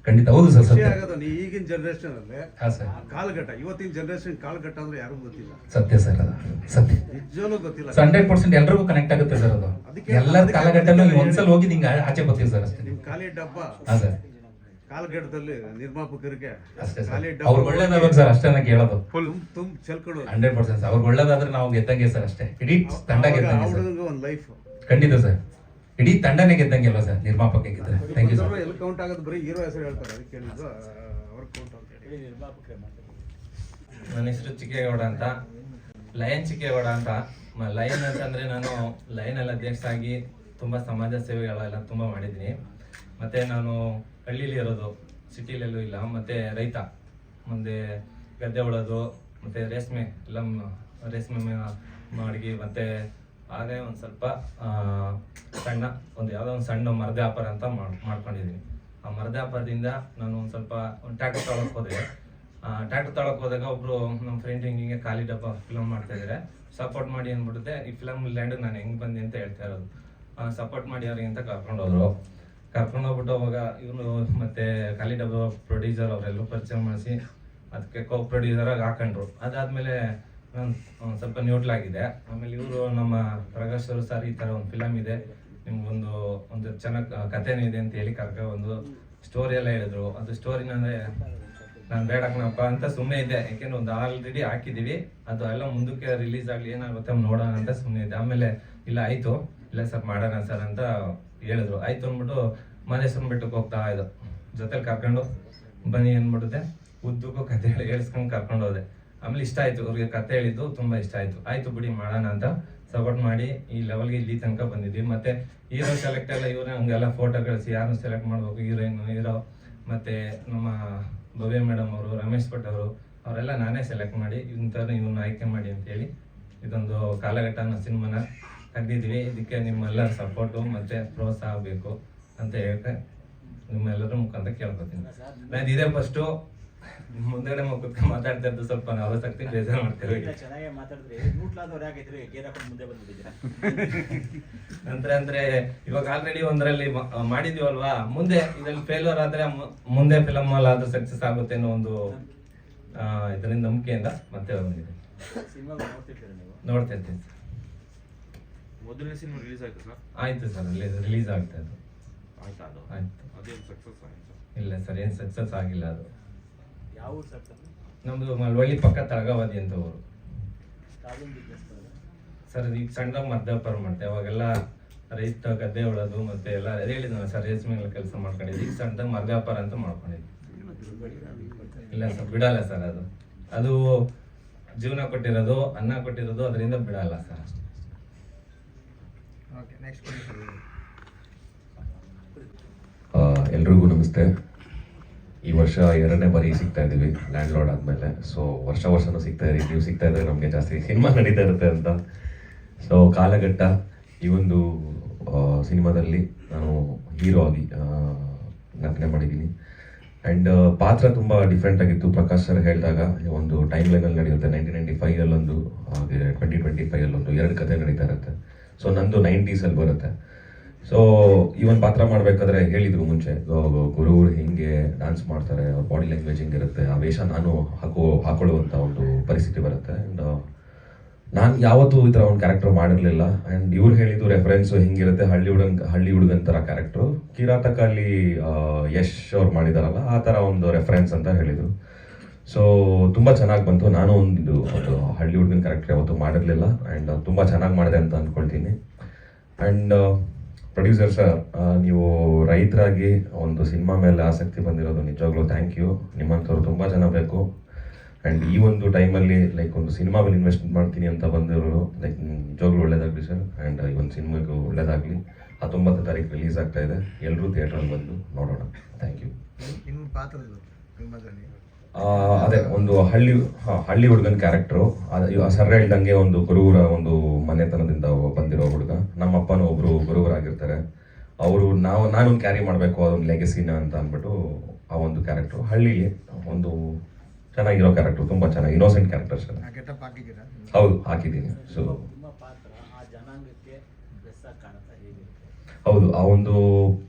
Speaker 3: ಖಂಡಿತ ಹೌದು ಸರ್,
Speaker 8: ಖುಷಿ
Speaker 3: ಸತ್ಯ.
Speaker 8: ಆಗೋದು ಈಗಿನ ಜನರೇಷನ್ ಅಲ್ಲೇ
Speaker 3: ಹಾಂ ಸರ್,
Speaker 8: ಕಾಲಘಟ್ಟ, ಇವತ್ತಿನ ಜನರೇಷನ್ ಕಾಲಘಟ್ಟ ಅಂದ್ರೆ ಯಾರಿಗೂ ಗೊತ್ತಿಲ್ಲ,
Speaker 3: ಸತ್ಯ ಸರ್, ಅದು ಸತ್ಯ.
Speaker 8: ನಿಜವೂ ಗೊತ್ತಿಲ್ಲ.
Speaker 3: 100% ಎಲ್ರಿಗೂ ಕನೆಕ್ಟ್ ಆಗುತ್ತೆ ಸರ್ ಅದು. ಎಲ್ಲರ ಕಾಲಘಟ್ಟನೂ ನೀವು ಒಂದ್ಸಲ ಹೋಗಿ ನಿಂಗೆ ಆಚೆ ಬರ್ತೀವಿ ಸರ್ ಅಷ್ಟೇ.
Speaker 8: ನಿಮ್ ಖಾಲಿ ಡಬ್ಬ
Speaker 3: ಹಾಂ ಸರ್,
Speaker 8: ಕಾಲಘಟ್ಟದಲ್ಲಿ ನಿರ್ಮಾಪಕರಿಗೆ
Speaker 3: ಅಷ್ಟೇ ಸರ್.
Speaker 8: ಖಾಲಿ
Speaker 3: ಅವ್ರಿಗೆ ಒಳ್ಳೇದಾಗ್ಬೇಕು ಸರ್, ಅಷ್ಟೇ ನಾನು ಕೇಳೋದು.
Speaker 8: ತುಂಬ ಚೆಲ್ಕೊಡೋದು.
Speaker 3: 100% ಅವ್ರಿಗೆ ಒಳ್ಳೇದಾದ್ರೆ ನಾವು ಗೆದ್ದಂಗೆ ಸರ್ ಅಷ್ಟೇ. ಇಡೀ ತಂಡ ಗೆದ್ದಂಗೆ ಸರ್.
Speaker 8: ಒಂದು ಲೈಫ್
Speaker 3: ಖಂಡಿತ ಸರ್, ಇಡೀ ತಂಡನೇ ಗೆದ್ದಂಗೆ ಅಲ್ವಾ ಸರ್ ನಿರ್ಮಾಪಕ ಗೆದ್ದರೆ. Thank you sir.
Speaker 8: ಎಲ್ಲಿ ಕೌಂಟ್ ಆಗೋದು ಬರೀ ಹೀರೋ ಹೆಸರು ಹೇಳ್ತಾರೆ, ಅದಕ್ಕೆ ಹೇಳಿದ್ದು ಅವ್ರ ಕೌಂಟ್ ಅಂತ ಹೇಳಿ.
Speaker 4: ಹೇಳಿ ನಿರ್ಮಾಪಕರೇ ಮಾಡ್ತಾರೆ.
Speaker 9: ನನ್ನ ಹೆಸರು ಚಿಕ್ಕೇಗೌಡ ಅಂತ, ಲಯನ್ ಚಿಕ್ಕೇಗೌಡ ಅಂತ. ಲಯನ್ ಅಂತಂದರೆ ನಾನು ಲಯನಲ್ಲಿ ಅಧ್ಯಕ್ಷ ಆಗಿ ತುಂಬ ಸಮಾಜ ಸೇವೆಗಳೆಲ್ಲ ತುಂಬ ಮಾಡಿದ್ದೀನಿ. ಮತ್ತು ನಾನು ಹಳ್ಳಿಲಿ ಇರೋದು, ಸಿಟಿಲೆಲ್ಲೂ ಇಲ್ಲ. ಮತ್ತು ರೈತ, ಮುಂದೆ ಗದ್ದೆ ಉಳೋದು, ಮತ್ತು ರೇಷ್ಮೆ ಮಡಗಿ, ಮತ್ತು ಹಾಗೆ ಒಂದು ಸ್ವಲ್ಪ ಯಾವುದೋ ಒಂದು ಸಣ್ಣ ಮರದ ವ್ಯಾಪಾರ ಅಂತ ಮಾಡ್ಕೊಂಡಿದ್ದೀನಿ. ಆ ಮರದ ವ್ಯಾಪಾರದಿಂದ ನಾನು ಒಂದು ಸ್ವಲ್ಪ ಟ್ರ್ಯಾಕ್ಟರ್ ತೊಗೊಳಕ್ಕೆ ಹೋದೆ. ಟ್ರ್ಯಾಕ್ಟರ್ ತೊಗೊಳಕ್ಕೆ ಹೋದಾಗ ಒಬ್ಬರು ನಮ್ಮ ಫ್ರೆಂಡ್ ಹಿಂಗೆ ಖಾಲಿ ಡಬ್ಬ ಫಿಲಮ್ ಮಾಡ್ತಾಯಿದ್ದಾರೆ, ಸಪೋರ್ಟ್ ಮಾಡಿ ಅಂದ್ಬಿಡುತ್ತೆ. ಈ ಫಿಲಮ್ ಲ್ಯಾಂಡಿಗೆ ನಾನು ಹೆಂಗೆ ಬಂದೆ ಅಂತ ಹೇಳ್ತಾ ಇರೋದು. ಸಪೋರ್ಟ್ ಮಾಡಿ ಅವ್ರಿಗೆ ಅಂತ ಕರ್ಕೊಂಡೋದ್ರು. ಕರ್ಕೊಂಡೋಗ್ಬಿಟ್ಟು ಅವಾಗ ಇವರು ಮತ್ತು ಖಾಲಿ ಡಬ್ಬ ಪ್ರೊಡ್ಯೂಸರ್ ಅವರೆಲ್ಲರೂ ಪರಿಚಯ ಮಾಡಿಸಿ ಅದಕ್ಕೆ ಕೋ ಪ್ರೊಡ್ಯೂಸರಾಗಿ ಹಾಕೊಂಡ್ರು. ಅದಾದಮೇಲೆ ನಾನು ಸ್ವಲ್ಪ ನ್ಯೂಟ್ಲ್ ಆಗಿದೆ. ಆಮೇಲೆ ಇವರು ನಮ್ಮ ಪ್ರಕಾಶ್ ಅವರು ಸರ್ ಈ ಥರ ಒಂದು ಫಿಲಮ್ ಇದೆ, ನಿಮ್ಗೊಂದು ಚೆನ್ನಾಗಿ ಕಥೆನೂ ಇದೆ ಅಂತ ಹೇಳಿ ಒಂದು ಸ್ಟೋರಿ ಎಲ್ಲ ಹೇಳಿದ್ರು. ಅದು ಸ್ಟೋರಿನಂದರೆ ನಾನು ಬೇಡಕ್ಕನಪ್ಪ ಅಂತ ಸುಮ್ಮನೆ ಇದ್ದೆ, ಯಾಕೆಂದ್ರೆ ಒಂದು ಆಲ್ರೆಡಿ ಹಾಕಿದ್ದೀವಿ, ಅದು ಎಲ್ಲ ಮುಂದಕ್ಕೆ ರಿಲೀಸ್ ಆಗಲಿ ಏನಾಗುತ್ತೆ ನೋಡೋಣ ಅಂತ ಸುಮ್ಮನೆ ಇದ್ದೆ. ಆಮೇಲೆ ಇಲ್ಲ ಆಯಿತು, ಇಲ್ಲ ಸರ್ ಮಾಡೋಣ ಸರ್ ಅಂತ ಹೇಳಿದ್ರು. ಆಯಿತು ಅಂದ್ಬಿಟ್ಟು ಮಹದೇಶ್ವರನ ಬೆಟ್ಟಕ್ಕೆ ಹೋಗ್ತಾ ಇದ್ದು, ಜೊತೆಲಿ ಕರ್ಕೊಂಡು ಬನ್ನಿ ಅಂದ್ಬಿಡುತ್ತೆ. ಉದ್ದಕ್ಕೂ ಕತೆ ಹೇಳ್ಸ್ಕೊಂಡು ಕರ್ಕೊಂಡು ಹೋದೆ. ಆಮೇಲೆ ಇಷ್ಟ ಆಯಿತು, ಅವ್ರಿಗೆ ಕತೆ ಹೇಳಿದ್ದು ತುಂಬ ಇಷ್ಟ ಆಯಿತು. ಆಯಿತು ಬಿಡಿ ಮಾಡೋಣ ಅಂತ ಸಪೋರ್ಟ್ ಮಾಡಿ ಈ ಲೆವೆಲ್ಗೆ ಇಲ್ಲಿ ತನಕ ಬಂದಿದ್ವಿ. ಮತ್ತು ಹೀರೋ ಸೆಲೆಕ್ಟ್ ಎಲ್ಲ ಇವರೇ ಹಂಗೆಲ್ಲ ಫೋಟೋ ಕಳಿಸಿ ಯಾರನ್ನು ಸೆಲೆಕ್ಟ್ ಮಾಡಬೇಕು, ಹೀರೋ ಮತ್ತು ನಮ್ಮ ಭವ್ಯ ಮೇಡಮ್ ಅವರು, ರಮೇಶ್ ಭಟ್ ಅವರು, ಅವರೆಲ್ಲ ನಾನೇ ಸೆಲೆಕ್ಟ್ ಮಾಡಿ ಇವನ್ನ ಆಯ್ಕೆ ಮಾಡಿ ಅಂತೇಳಿ ಇದೊಂದು ಕಾಲಘಟ್ಟನ ಸಿನಿಮಾನ ತೆಗೆದಿದ್ದೀವಿ. ಇದಕ್ಕೆ ನಿಮ್ಮೆಲ್ಲರ ಸಪೋರ್ಟು ಮತ್ತು ಪ್ರೋತ್ಸಾಹ ಬೇಕು ಅಂತ ಹೇಳ್ತೆ ನಿಮ್ಮೆಲ್ಲರ ಮುಖಾಂತರ ಕೇಳ್ಕೊತೀನಿ. ನಾನು ಇದೇ ಫಸ್ಟು ಮುಂದೆಗಡೆ ಕೂತ್ಕೊಂಡು ಮಾತಾಡ್ತಾ ಇದ್ದು ಸ್ವಲ್ಪ ನರ್ವಸ್ ಆಗ್ತೀನಿ, ಬೇಜಾರು ಮಾಡ್ತೇವೆ.
Speaker 4: ಇಲ್ಲ, ಚೆನ್ನಾಗೇ ಮಾತಾಡಿದ್ರಿ. ನ್ಯೂಟ್ಲಾದವ್ರು ಯಾಕೈತ್ರಿ ಗೇರ್ ಹಾಕೊಂಡು ಮುಂದೆ ಬಂದ್ಬಿಟ್ಟಿದ್ದೀರಾ?
Speaker 9: ನಂತರ ಅಂದ್ರೆ ಇವಾಗ ಆಲ್ರೆಡಿ ಒಂದರಲ್ಲಿ ಮಾಡಿದೀವಲ್ವಾ, ಮುಂದೆ ಇದ್ರಲ್ಲಿ ಫೇಲ್ಯೂರ್ ಆದ್ರೆ ಮುಂದೆ ಫಿಲಮ್ ಅಲ್ಲಿ ಆದ್ರೂ ಸಕ್ಸಸ್ ಆಗುತ್ತೆ ಅನ್ನೋ ಒಂದು ಇದರಿಂದ ನಂಬಿಕೆಯಿಂದ ಮತ್ತೆ ಬಂದಿದೆ.
Speaker 4: ಸಿನಿಮಾ ನೋಡ್ತಿರ್ತೀರಾ ನೀವು?
Speaker 9: ನೋಡ್ತಾ ಇರ್ತೀನಿ.
Speaker 8: ಮೊದಲನೇ ಸಿನಿಮಾ ರಿಲೀಸ್ ಆಯ್ತು ಸರ್?
Speaker 9: ಆಯ್ತು ಸರ್, ರಿಲೀಸ್ ಆಗ್ತಾ ಅದು.
Speaker 8: ಆಯ್ತಾ ಅದು?
Speaker 9: ಆಯ್ತು.
Speaker 8: ಅದೇನು ಸಕ್ಸಸ್ ಆಯ್ತು?
Speaker 9: ಇಲ್ಲ ಸರ್, ಏನು ಸಕ್ಸಸ್ ಆಗಿಲ್ಲ ಅದು.
Speaker 4: ಯಾವ ಊರು ಸರ್ ತಮ್ಮದು?
Speaker 9: ನಮ್ದು ಮಳವಳ್ಳಿ ಪಕ್ಕ ತಳಗಾವದಿ ಅಂತ ಊರು
Speaker 4: ಸ್ಟಾರ್ಟಿಂಗ್ ಬಿಸ್ನೆಸ್
Speaker 9: ಸರ್. ಈಗ ಸಣ್ಣದಾಗ ಮದ್ಯಪಾರ ಮಾಡ್ತೇವೆ, ಅವಾಗೆಲ್ಲ ರೈತ ಗದ್ದೆ ಉಳೋದು ಮತ್ತೆ ಎಲ್ಲ ಹೇಳಿದ್ನಲ್ಲ ಸರ್, ರೇಷ್ಮೆ ಕೆಲಸ ಮಾಡ್ಕೊಂಡಿದ್ವಿ. ಈಗ ಸಣ್ಣದಾಗ ಮದ್ಯಪಾರ ಅಂತ ಮಾಡ್ಕೊಂಡಿದ್ವಿ. ಇಲ್ಲ ಸರ್, ಬಿಡಲ್ಲ ಸರ್. ಅದು ಜೀವನ ಕೊಟ್ಟಿರೋದು, ಅನ್ನ ಕೊಟ್ಟಿರೋದು, ಅದರಿಂದ ಬಿಡಲ್ಲ ಸರ್. ಅಷ್ಟೇ.
Speaker 1: Okay, next sir.
Speaker 10: ಎಲ್ರಿಗೂ ನಮಸ್ತೆ. ಈ ವರ್ಷ 2ನೇ ಬಾರಿ ಸಿಗ್ತಾ ಇದ್ದೀವಿ ಲ್ಯಾಂಡ್ ಲಾರ್ಡ್ ಆದಮೇಲೆ. ಸೊ ವರ್ಷನೂ ಸಿಗ್ತಾ ಇದ್ದೀವಿ. ನೀವು ಸಿಗ್ತಾ ಇದ್ದರೆ ನಮಗೆ ಜಾಸ್ತಿ ಸಿನಿಮಾ ನಡೀತಾ ಇರುತ್ತೆ ಅಂತ. ಸೊ ಕಾಲಘಟ್ಟ ಈ ಒಂದು ಸಿನಿಮಾದಲ್ಲಿ ನಾನು ಹೀರೋ ಆಗಿ ನಟನೆ ಮಾಡಿದ್ದೀನಿ. ಆ್ಯಂಡ್ ಪಾತ್ರ ತುಂಬ ಡಿಫ್ರೆಂಟ್ ಆಗಿತ್ತು. ಪ್ರಕಾಶ್ ಸರ್ ಹೇಳಿದಾಗ ಒಂದು ಟೈಮ್ ಲೈನಲ್ಲಿ ನಡೆಯುತ್ತೆ. 1995 ಹಾಗೆ 2025 2 ಕಥೆ ನಡೀತಾ ಇರುತ್ತೆ. ಸೊ ನಂದು 90s ಬರುತ್ತೆ. ಸೊ ಈ ಒಂದು ಪಾತ್ರ ಮಾಡಬೇಕಾದ್ರೆ ಹೇಳಿದರು ಮುಂಚೆ, ಗುರುವರು ಹಿಂಗೆ ಡ್ಯಾನ್ಸ್ ಮಾಡ್ತಾರೆ, ಅವ್ರ ಬಾಡಿ ಲ್ಯಾಂಗ್ವೇಜ್ ಹಿಂಗಿರುತ್ತೆ, ಆ ವೇಷ ನಾನು ಹಾಕೊಳ್ಳುವಂಥ ಒಂದು ಪರಿಸ್ಥಿತಿ ಬರುತ್ತೆ. ಆ್ಯಂಡ್ ನಾನು ಯಾವತ್ತೂ ಈ ಥರ ಒಂದು ಕ್ಯಾರೆಕ್ಟರ್ ಮಾಡಿರಲಿಲ್ಲ. ಆ್ಯಂಡ್ ಇವ್ರು ಹೇಳಿದ್ದು ರೆಫರೆನ್ಸು ಹಿಂಗಿರುತ್ತೆ, ಹಳ್ಳಿ ಹುಡುಗನ ಥರ ಕ್ಯಾರೆಕ್ಟ್ರು. ಕಿರಾತಕಲ್ಲಿ ಯಶ್ ಅವ್ರು ಮಾಡಿದಾರಲ್ಲ ಆ ಥರ ಒಂದು ರೆಫರೆನ್ಸ್ ಅಂತ ಹೇಳಿದರು. ಸೊ ತುಂಬ ಚೆನ್ನಾಗಿ ಬಂತು. ನಾನು ಒಂದು ಹಳ್ಳಿ ಹುಡುಗನ ಕ್ಯಾರೆಕ್ಟರ್ ಯಾವತ್ತೂ ಮಾಡಿರಲಿಲ್ಲ. ಆ್ಯಂಡ್ ತುಂಬ ಚೆನ್ನಾಗಿ ಮಾಡಿದೆ ಅಂತ ಅಂದ್ಕೊಳ್ತೀನಿ. ಆ್ಯಂಡ್ ಪ್ರೊಡ್ಯೂಸರ್ ಸರ್, ನೀವು ರೈತರಾಗಿ ಒಂದು ಸಿನಿಮಾ ಮೇಲೆ ಆಸಕ್ತಿ ಬಂದಿರೋದು ನಿಜವಾಗ್ಲೂ ಥ್ಯಾಂಕ್ ಯು. ನಿಮ್ಮಂಥವ್ರು ತುಂಬ ಜನ ಬೇಕು. ಆ್ಯಂಡ್ ಈ ಒಂದು ಟೈಮಲ್ಲಿ ಲೈಕ್ ಒಂದು ಸಿನಿಮಾ ಮೇಲೆ ಇನ್ವೆಸ್ಟ್ ಮಾಡ್ತೀನಿ ಅಂತ ಬಂದಿರೋರು ಲೈಕ್ ನಿಜವಾಗ್ಲೂ ಒಳ್ಳೇದಾಗಲಿ ಸರ್. ಆ್ಯಂಡ್ ಈ ಒಂದು ಸಿನಿಮಾಗೂ ಒಳ್ಳೇದಾಗಲಿ. 19 ತಾರೀಕು ರಿಲೀಸ್ ಆಗ್ತಾ ಇದೆ. ಎಲ್ಲರೂ ಥಿಯೇಟ್ರಲ್ಲಿ ಬಂದು ನೋಡೋಣ. Thank you.
Speaker 1: ನಿಮ್ಮ ಪಾತ್ರದ ಸಿನಿಮಾದಲ್ಲಿ
Speaker 10: ಅದೇ ಒಂದು ಹಳ್ಳಿ ಹುಡುಗನ ಕ್ಯಾರೆಕ್ಟ್ರು. ಸರ್ ಹೇಳ್ದಂಗೆ ಒಂದು ಗುರುವರ ಒಂದು ಮನೆತನದಿಂದ ಬಂದಿರೋ ಹುಡುಗ. ನಮ್ಮಪ್ಪನೂ ಒಬ್ಬರು ಗುರುವರಾಗಿರ್ತಾರೆ. ಅವರು ನಾನೊಂದು ಕ್ಯಾರಿ ಮಾಡಬೇಕು ಅದೊಂದು ಲೆಗಸಿನ ಅಂತ ಅಂದ್ಬಿಟ್ಟು ಆ ಒಂದು ಕ್ಯಾರೆಕ್ಟ್ರು ಹಳ್ಳಿಲಿ ಒಂದು ಚೆನ್ನಾಗಿರೋ ಕ್ಯಾರೆಕ್ಟ್ರು. ತುಂಬ ಚೆನ್ನಾಗಿ ಇನ್ನೋಸೆಂಟ್ ಕ್ಯಾರೆಕ್ಟರ್ ಸರ್.
Speaker 1: ಗೆಟಪ್ ಹಾಕಿದ್ದೀರಾ?
Speaker 10: ಹೌದು, ಹಾಕಿದ್ದೀನಿ. ಸೊ
Speaker 4: ನಿಮ್ಮ ಪಾತ್ರ ಆ ಜನಾಂಗಕ್ಕೆ ಡ್ರೆಸ್ ಆಗಿ ಕಾಣುತ್ತಾ ಹೇಗಿರುತ್ತೆ?
Speaker 10: ಹೌದು, ಆ ಒಂದು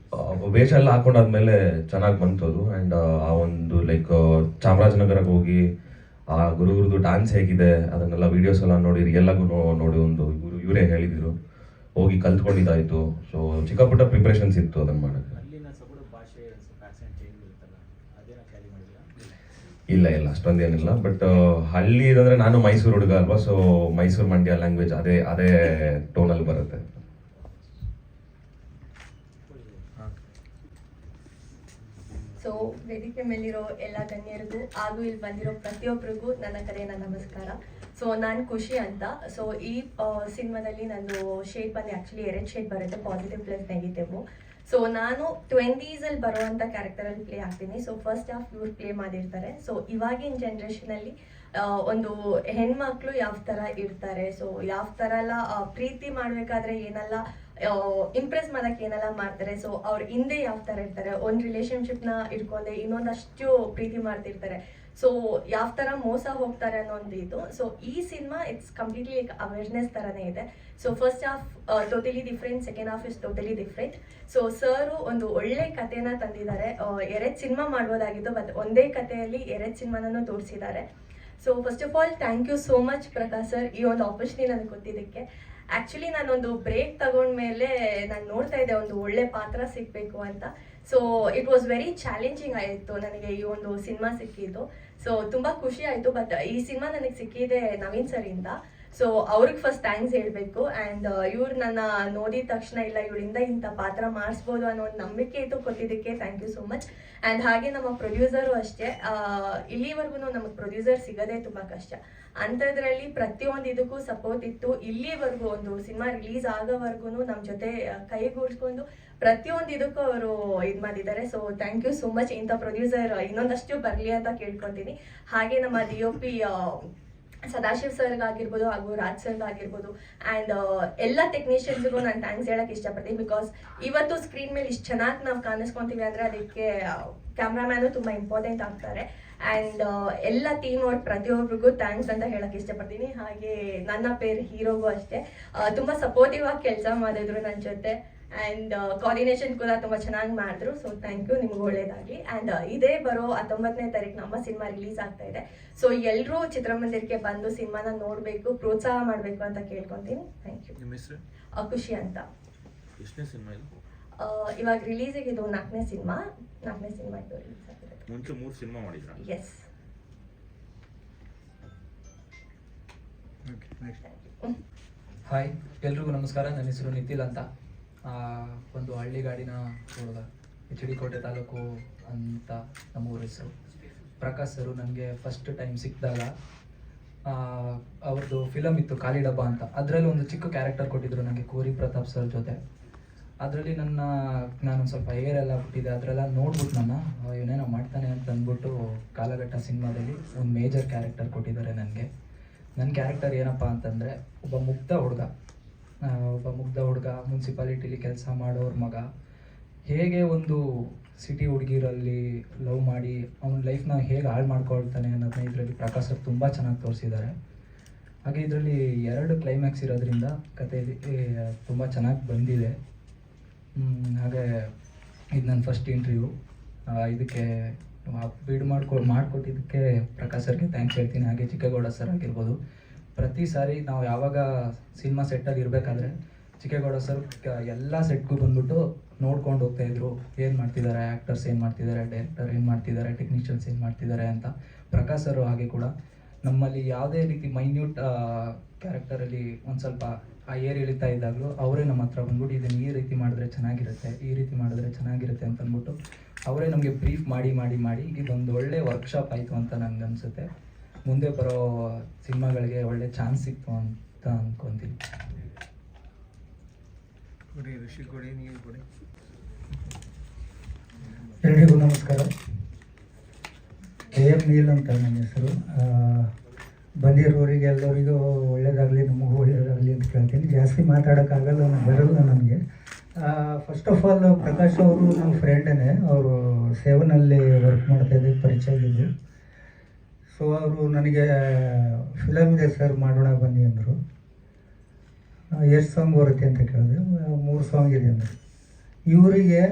Speaker 10: ವೇಷ ಎಲ್ಲ ಹಾಕೊಂಡಾದ್ಮೇಲೆ ಚೆನ್ನಾಗಿ ಬಂತು ಅದು. ಆ್ಯಂಡ್ ಆ ಒಂದು ಲೈಕ್ ಚಾಮರಾಜನಗರಕ್ಕೆ ಹೋಗಿ ಆ ಗುರುಗುರುದು ಡ್ಯಾನ್ಸ್ ಹೇಗಿದೆ ಅದನ್ನೆಲ್ಲ ವೀಡಿಯೋಸ್ ಎಲ್ಲ ನೋಡಿ ಎಲ್ಲಗೂ ನೋಡಿ ಒಂದು ಇವರೇ ಹೇಳಿದ್ರು, ಹೋಗಿ ಕಲ್ತ್ಕೊಂಡಿದ್ದಾಯಿತು. ಸೊ ಚಿಕ್ಕ ಪುಟ್ಟ ಪ್ರಿಪ್ರೇಷನ್ಸ್ ಇತ್ತು ಅದನ್ನು ಮಾಡೋಕ್ಕೆ.
Speaker 4: ಅಲ್ಲಿನ ಸೊಗಡು ಭಾಷೆ ಆಕ್ಸೆಂಟ್ ಚೇಂಜ್ ಇರುತ್ತಲ್ಲ, ಅದೇನ ಕ್ಯಾರಿ ಮಾಡಿದ್ದೀರಾ?
Speaker 10: ಇಲ್ಲ ಅಷ್ಟೊಂದೇನಿಲ್ಲ. ಬಟ್ ಹಳ್ಳಿ ಅಂದರೆ ನಾನು ಮೈಸೂರು ಹುಡುಗ ಅಲ್ವಾ. ಸೊ ಮೈಸೂರು ಮಂಡ್ಯ ಲ್ಯಾಂಗ್ವೇಜ್ ಅದೇ ಟೋನಲ್ಲಿ ಬರುತ್ತೆ.
Speaker 11: ಸೊ ವೇದಿಕೆ ಮೇಲಿರೋ ಎಲ್ಲ ಗಣ್ಯರಿಗೂ ಹಾಗೂ ಇಲ್ಲಿ ಬಂದಿರೋ ಪ್ರತಿಯೊಬ್ಬರಿಗೂ ನನ್ನ ಕಡೆಯ ನಮಸ್ಕಾರ. ಸೊ ನಾನು ಖುಷಿ ಅಂತ. ಸೊ ಈ ಸಿನಿಮಾದಲ್ಲಿ ನಂದು ಶೇಡ್ ಬಂದು ಆ್ಯಕ್ಚುಲಿ 2 ಶೇಡ್ ಬರುತ್ತೆ, ಪಾಸಿಟಿವ್ ಪ್ಲಸ್ ನೆಗೆಟಿವ್. ಸೊ ನಾನು 20s ಬರುವಂಥ ಕ್ಯಾರೆಕ್ಟರಲ್ಲಿ ಪ್ಲೇ ಆಗ್ತೀನಿ. ಸೊ ಫಸ್ಟ್ ಹಾಫ್ ಇವ್ರು ಪ್ಲೇ ಮಾಡಿರ್ತಾರೆ. ಸೊ ಇವಾಗಿನ ಜನ್ರೇಷನಲ್ಲಿ ಒಂದು ಹೆಣ್ಮಕ್ಳು ಯಾವ ಥರ ಇರ್ತಾರೆ, ಸೊ ಯಾವ ಥರ ಎಲ್ಲ ಪ್ರೀತಿ ಮಾಡಬೇಕಾದ್ರೆ ಏನೆಲ್ಲ ಇಂಪ್ರೆಸ್ ಮಾಡೋಕ್ಕೆ ಏನೆಲ್ಲ ಮಾಡ್ತಾರೆ, ಸೊ ಅವ್ರ ಹಿಂದೆ ಯಾವ ಥರ ಇರ್ತಾರೆ, ಒಂದು ರಿಲೇಷನ್ಶಿಪ್ನ ಇಟ್ಕೊಂಡೆ ಇನ್ನೊಂದಷ್ಟು ಪ್ರೀತಿ ಮಾಡ್ತಿರ್ತಾರೆ, ಸೊ ಯಾವ ಥರ ಮೋಸ ಹೋಗ್ತಾರೆ ಅನ್ನೋದು ಇದು. ಸೊ ಈ ಸಿನಿಮಾ ಇಟ್ಸ್ ಕಂಪ್ಲೀಟ್ಲಿ ಅವೇರ್ನೆಸ್ ಥರನೇ ಇದೆ. So first half totally different, second half is totally different. So sir ಒಂದು ಒಳ್ಳೆ ಕಥೆನ ತಂದಿದ್ದಾರೆ. 2 ಸಿನಿಮಾ ಮಾಡ್ಬೋದಾಗಿತ್ತು, ಬಟ್ ಒಂದೇ ಕಥೆಯಲ್ಲಿ 2 ಸಿನಿಮಾನೂ ತೋರಿಸಿದ್ದಾರೆ. So first of all thank you so much Prakash sir, ಈ ಒಂದು ಆಪರ್ಚುನಿಟಿ ನನಗೆ ಕೊಟ್ಟಿದ್ದಕ್ಕೆ. ಆ್ಯಕ್ಚುಲಿ ನಾನೊಂದು ಬ್ರೇಕ್ ತಗೊಂಡ್ಮೇಲೆ ನಾನು ನೋಡ್ತಾ ಇದ್ದೆ ಒಂದು ಒಳ್ಳೆ ಪಾತ್ರ ಸಿಗಬೇಕು ಅಂತ. So it was very challenging ಆಯಿತು ನನಗೆ ಈ ಒಂದು ಸಿನಿಮಾ ಸಿಕ್ಕಿದ್ದು. ಸೊ ತುಂಬ ಖುಷಿ ಆಯಿತು. ಬಟ್ ಈ ಸಿನಿಮಾ ನನಗೆ ಸಿಕ್ಕಿದೆ ನವೀನ್ ಸರಿಂದ. ಸೊ ಅವ್ರಿಗೆ ಫಸ್ಟ್ ಥ್ಯಾಂಕ್ಸ್ ಹೇಳಬೇಕು. ಆ್ಯಂಡ್ ಇವ್ರು ನನ್ನ ನೋಡಿದ ತಕ್ಷಣ ಇಲ್ಲ ಇವಳಿಂದ ಇಂಥ ಪಾತ್ರ ಮಾಡಿಸ್ಬೋದು ಅನ್ನೋ ಒಂದು ನಂಬಿಕೆ ಇತ್ತು, ಕೊಟ್ಟಿದ್ದಕ್ಕೆ thank you so much. And ಹಾಗೆ ನಮ್ಮ ಪ್ರೊಡ್ಯೂಸರು ಅಷ್ಟೇ, ಇಲ್ಲಿವರೆಗೂ ನಮಗೆ ಪ್ರೊಡ್ಯೂಸರ್ ಸಿಗೋದೇ ತುಂಬ ಕಷ್ಟ. ಅಂಥದ್ರಲ್ಲಿ ಪ್ರತಿಯೊಂದು ಇದಕ್ಕೂ ಸಪೋರ್ಟ್ ಇತ್ತು. ಇಲ್ಲಿವರೆಗೂ ಒಂದು ಸಿನಿಮಾ ರಿಲೀಸ್ ಆಗೋವರೆಗೂ ನಮ್ಮ ಜೊತೆ ಕೈಗೂಡಿಸ್ಕೊಂಡು ಪ್ರತಿಯೊಂದು ಇದಕ್ಕೂ ಅವರು ಇದು ಮಾಡಿದ್ದಾರೆ. So thank you so much. ಇಂಥ ಪ್ರೊಡ್ಯೂಸರ್ ಇನ್ನೊಂದಷ್ಟು ಬರಲಿ ಅಂತ ಕೇಳ್ಕೊತೀನಿ. ಹಾಗೆ ನಮ್ಮ DOP ಸದಾಶಿವ್ ಸರ್ಗಾಗಿರ್ಬೋದು ಹಾಗೂ ರಾಜ್ ಸರ್ಗಾಗಿರ್ಬೋದು ಆ್ಯಂಡ್ ಎಲ್ಲ ಟೆಕ್ನಿಷಿಯನ್ಸ್ಗೂ ನಾನು ಥ್ಯಾಂಕ್ಸ್ ಹೇಳಕ್ಕೆ ಇಷ್ಟಪಡ್ತೀನಿ. ಬಿಕಾಸ್ ಇವತ್ತು ಸ್ಕ್ರೀನ್ ಮೇಲೆ ಇಷ್ಟು ಚೆನ್ನಾಗಿ ನಾವು ಕಾಣಿಸ್ಕೊತೀವಿ ಅಂದರೆ ಅದಕ್ಕೆ ಕ್ಯಾಮ್ರಾಮ್ಯಾನು ತುಂಬ ಇಂಪಾರ್ಟೆಂಟ್ ಆಗ್ತಾರೆ. ಆ್ಯಂಡ್ ಎಲ್ಲ ಟೀಮ್ ವರ್ಕ್ ಪ್ರತಿಯೊಬ್ಬರಿಗೂ ಥ್ಯಾಂಕ್ಸ್ ಅಂತ ಹೇಳಕ್ಕೆ ಇಷ್ಟಪಡ್ತೀನಿ. ಹಾಗೆ ನನ್ನ ಪೇರ್ ಹೀರೋಗೂ ಅಷ್ಟೇ ತುಂಬ ಸಪೋರ್ಟಿವ್ ಆಗಿ ಕೆಲಸ ಮಾಡಿದ್ರು ನನ್ನ ಜೊತೆ. ಆ್ಯಂಡ್ ಕೋಆರ್ಡಿನೇಷನ್ ಕೂಡ ತುಂಬ ಚೆನ್ನಾಗಿ ಮಾಡಿದ್ರು. ಸೊ ಥ್ಯಾಂಕ್ ಯು, ನಿಮ್ಗೆ ಒಳ್ಳೇದಾಗಲಿ. ಆ್ಯಂಡ್ ಇದೇ ಬರೋ 19ನೇ ತಾರೀಕು ನಮ್ಮ ಸಿನಿಮಾ ರಿಲೀಸ್ ಆಗ್ತಾ ಇದೆ. ಸೊ ಎಲ್ಲರೂ ಚಿತ್ರಮಂದಿರಕ್ಕೆ ಬಂದು ಸಿನಿಮಾನ ನೋಡಬೇಕು, ಪ್ರೋತ್ಸಾಹ ಮಾಡಬೇಕು ಅಂತ ಕೇಳ್ಕೊತೀನಿ. Thank you.
Speaker 4: ನಿಮ್ಮ ಹೆಸರು?
Speaker 11: ಖುಷಿ ಅಂತ.
Speaker 4: ಎಷ್ಟನೇ ಸಿನಿಮಾ ಇದು?
Speaker 11: ಇವಾಗ ರಿಲೀಸಿಗೆ ಇದು 4ನೇ ಸಿನಿಮಾ ಇದು ರಿಲೀಸ್ ಆಗಿದೆ.
Speaker 4: ಮುಂಚೆ 3 ಸಿನಿಮಾ ಮಾಡಿದ್ರಾ?
Speaker 11: ಎಸ್.
Speaker 1: Okay, next.
Speaker 12: ಹಾಯ್, ಎಲ್ರಿಗೂ ನಮಸ್ಕಾರ. ನನ್ನ ಹೆಸರು ನಿತಿಲ್ ಅಂತ. ಒಂದು ಹಳ್ಳಿಗಾಡಿನ ಹುಡುಗ, HD ಕೋಟೆ ತಾಲೂಕು ಅಂತ ನಮ್ಮೂರ ಹೆಸರು. ಪ್ರಕಾಶ್ ಸರು ನನಗೆ ಫಸ್ಟ್ ಟೈಮ್ ಸಿಕ್ಕಿದಾಗ ಅವ್ರದ್ದು ಫಿಲಮ್ ಇತ್ತು ಖಾಲಿ ಡಬ್ಬ ಅಂತ. ಅದರಲ್ಲಿ ಒಂದು ಚಿಕ್ಕ ಕ್ಯಾರೆಕ್ಟರ್ ಕೊಟ್ಟಿದ್ರು ನನಗೆ, ಕೋರಿ ಪ್ರತಾಪ್ ಸರ್ ಜೊತೆ. ಅದರಲ್ಲಿ ನಾನು ಸ್ವಲ್ಪ ಏರ್ ಎಲ್ಲ ಬಿಟ್ಟಿದೆ, ಅದರೆಲ್ಲ ನೋಡ್ಬಿಟ್ಟು ಇವನೇನೋ ಮಾಡ್ತಾನೆ ಅಂತ ಅಂದ್ಬಿಟ್ಟು ಕಾಲಘಟ್ಟ ಸಿನಿಮಾದಲ್ಲಿ ಒಂದು ಮೇಜರ್ ಕ್ಯಾರೆಕ್ಟರ್ ಕೊಟ್ಟಿದ್ದಾರೆ ನನಗೆ. ನನ್ನ ಕ್ಯಾರೆಕ್ಟರ್ ಏನಪ್ಪ ಅಂತಂದರೆ, ಒಬ್ಬ ಮುಗ್ಧ ಹುಡುಗ ಮುನ್ಸಿಪಾಲಿಟಿಲಿ ಕೆಲಸ ಮಾಡೋರ ಮಗ ಹೇಗೆ ಒಂದು ಸಿಟಿ ಹುಡುಗಿರಲ್ಲಿ ಲವ್ ಮಾಡಿ ಅವನ ಲೈಫ್ನ ಹೇಗೆ ಹಾಳು ಮಾಡ್ಕೊಳ್ತಾನೆ ಅನ್ನೋದನ್ನ ಇದರಲ್ಲಿ ಪ್ರಕಾಶ್ ಸರ್ ತುಂಬ ಚೆನ್ನಾಗಿ ತೋರಿಸಿದ್ದಾರೆ. ಹಾಗೆ ಇದರಲ್ಲಿ 2 ಕ್ಲೈಮ್ಯಾಕ್ಸ್ ಇರೋದ್ರಿಂದ ಕಥೆಯಲ್ಲಿ ತುಂಬ ಚೆನ್ನಾಗಿ ಬಂದಿದೆ. ಹಾಗೆ ಇದು ನನ್ನ ಫಸ್ಟ್ ಇಂಟರ್ವ್ಯೂ. ಇದಕ್ಕೆ ಬೀಡ್ ಮಾಡಿಕೊಟ್ಟಿದ್ದಕ್ಕೆ ಪ್ರಕಾಶ್ ಸರ್ಗೆ ಥ್ಯಾಂಕ್ಸ್ ಹೇಳ್ತೀನಿ. ಹಾಗೆ ಚಿಕ್ಕೇಗೌಡ ಸರ್ ಆಗಿರ್ಬೋದು. ಪ್ರತಿ ಸಾರಿ ನಾವು ಯಾವಾಗ ಸಿನಿಮಾ ಸೆಟ್ಟಲ್ಲಿ ಇರಬೇಕಾದ್ರೆ ಚಿಕ್ಕೇಗೌಡ ಸರ್ ಎಲ್ಲ ಸೆಟ್ಗೂ ಬಂದ್ಬಿಟ್ಟು ನೋಡ್ಕೊಂಡು ಹೋಗ್ತಾಯಿದ್ರು, ಏನು ಮಾಡ್ತಿದ್ದಾರೆ ಆ್ಯಕ್ಟರ್ಸ್, ಏನು ಮಾಡ್ತಿದ್ದಾರೆ ಡೈರೆಕ್ಟರ್, ಏನು ಮಾಡ್ತಿದ್ದಾರೆ ಟೆಕ್ನಿಷಿಯನ್ಸ್, ಏನು ಮಾಡ್ತಿದ್ದಾರೆ ಅಂತ. ಪ್ರಕಾಶ್ ಸರ್ ಹಾಗೆ ಕೂಡ ನಮ್ಮಲ್ಲಿ ಯಾವುದೇ ರೀತಿ ಮೈನ್ಯೂಟ್ ಕ್ಯಾರೆಕ್ಟರಲ್ಲಿ ಒಂದು ಸ್ವಲ್ಪ ಆ ಏರ್ ಇಳಿತಾ ಇದ್ದಾಗಲೂ ಅವರೇ ನಮ್ಮ ಹತ್ರ ಬಂದ್ಬಿಟ್ಟು ಇದನ್ನು ಈ ರೀತಿ ಮಾಡಿದ್ರೆ ಚೆನ್ನಾಗಿರುತ್ತೆ ಅಂತ ಅಂದ್ಬಿಟ್ಟು ಅವರೇ ನಮಗೆ ಬ್ರೀಫ್ ಮಾಡಿ ಇದೊಂದು ಒಳ್ಳೆ ವರ್ಕ್ಶಾಪ್ ಆಯಿತು ಅಂತ ನನಗೆ ಅನಿಸುತ್ತೆ. ಮುಂದೆ ಬರೋ ಸಿನಿಮಾಗಳಿಗೆ ಒಳ್ಳೆ ಚಾನ್ಸ್ ಸಿಕ್ತು ಅಂತ ಅಂದ್ಕೊತೀನಿ.
Speaker 1: ಕೊಡಿ ಋಷಿ, ಕೊಡಿ ನೀವು ಕೊಡಿ.
Speaker 13: ಎಲ್ರಿಗೂ ನಮಸ್ಕಾರ. AM ನೀಲ್ ಅಂತ ನನ್ನ ಹೆಸರು. ಬಂದಿರೋರಿಗೆ ಎಲ್ಲರಿಗೂ ಒಳ್ಳೇದಾಗಲಿ, ನಮಗೂ ಒಳ್ಳೇದಾಗಲಿ ಅಂತ ಕೇಳ್ತೀನಿ. ಜಾಸ್ತಿ ಮಾತಾಡೋಕ್ಕಾಗಲ್ಲ, ಬರಲ್ಲ ನನಗೆ. ಫಸ್ಟ್ ಆಫ್ ಆಲ್ ಪ್ರಕಾಶ್ ಅವರು ನನ್ನ ಫ್ರೆಂಡೇ. ಅವರು 7ನಲ್ಲಿ ವರ್ಕ್ ಮಾಡ್ತಾಯಿದ್ದೆ, ಪರಿಚಯ ಆಗಿದ್ದು. ಸೊ ಅವರು ನನಗೆ ಫಿಲಮ್ ಇದೆ ಸರ್, ಮಾಡೋಣ ಬನ್ನಿ ಅಂದರು. ಎಷ್ಟು ಸಾಂಗ್ ಬರುತ್ತೆ ಅಂತ ಕೇಳಿದೆ. 3 ಸಾಂಗ್ ಇದೆ ಅಂದರು. ಇವರಿಗೆ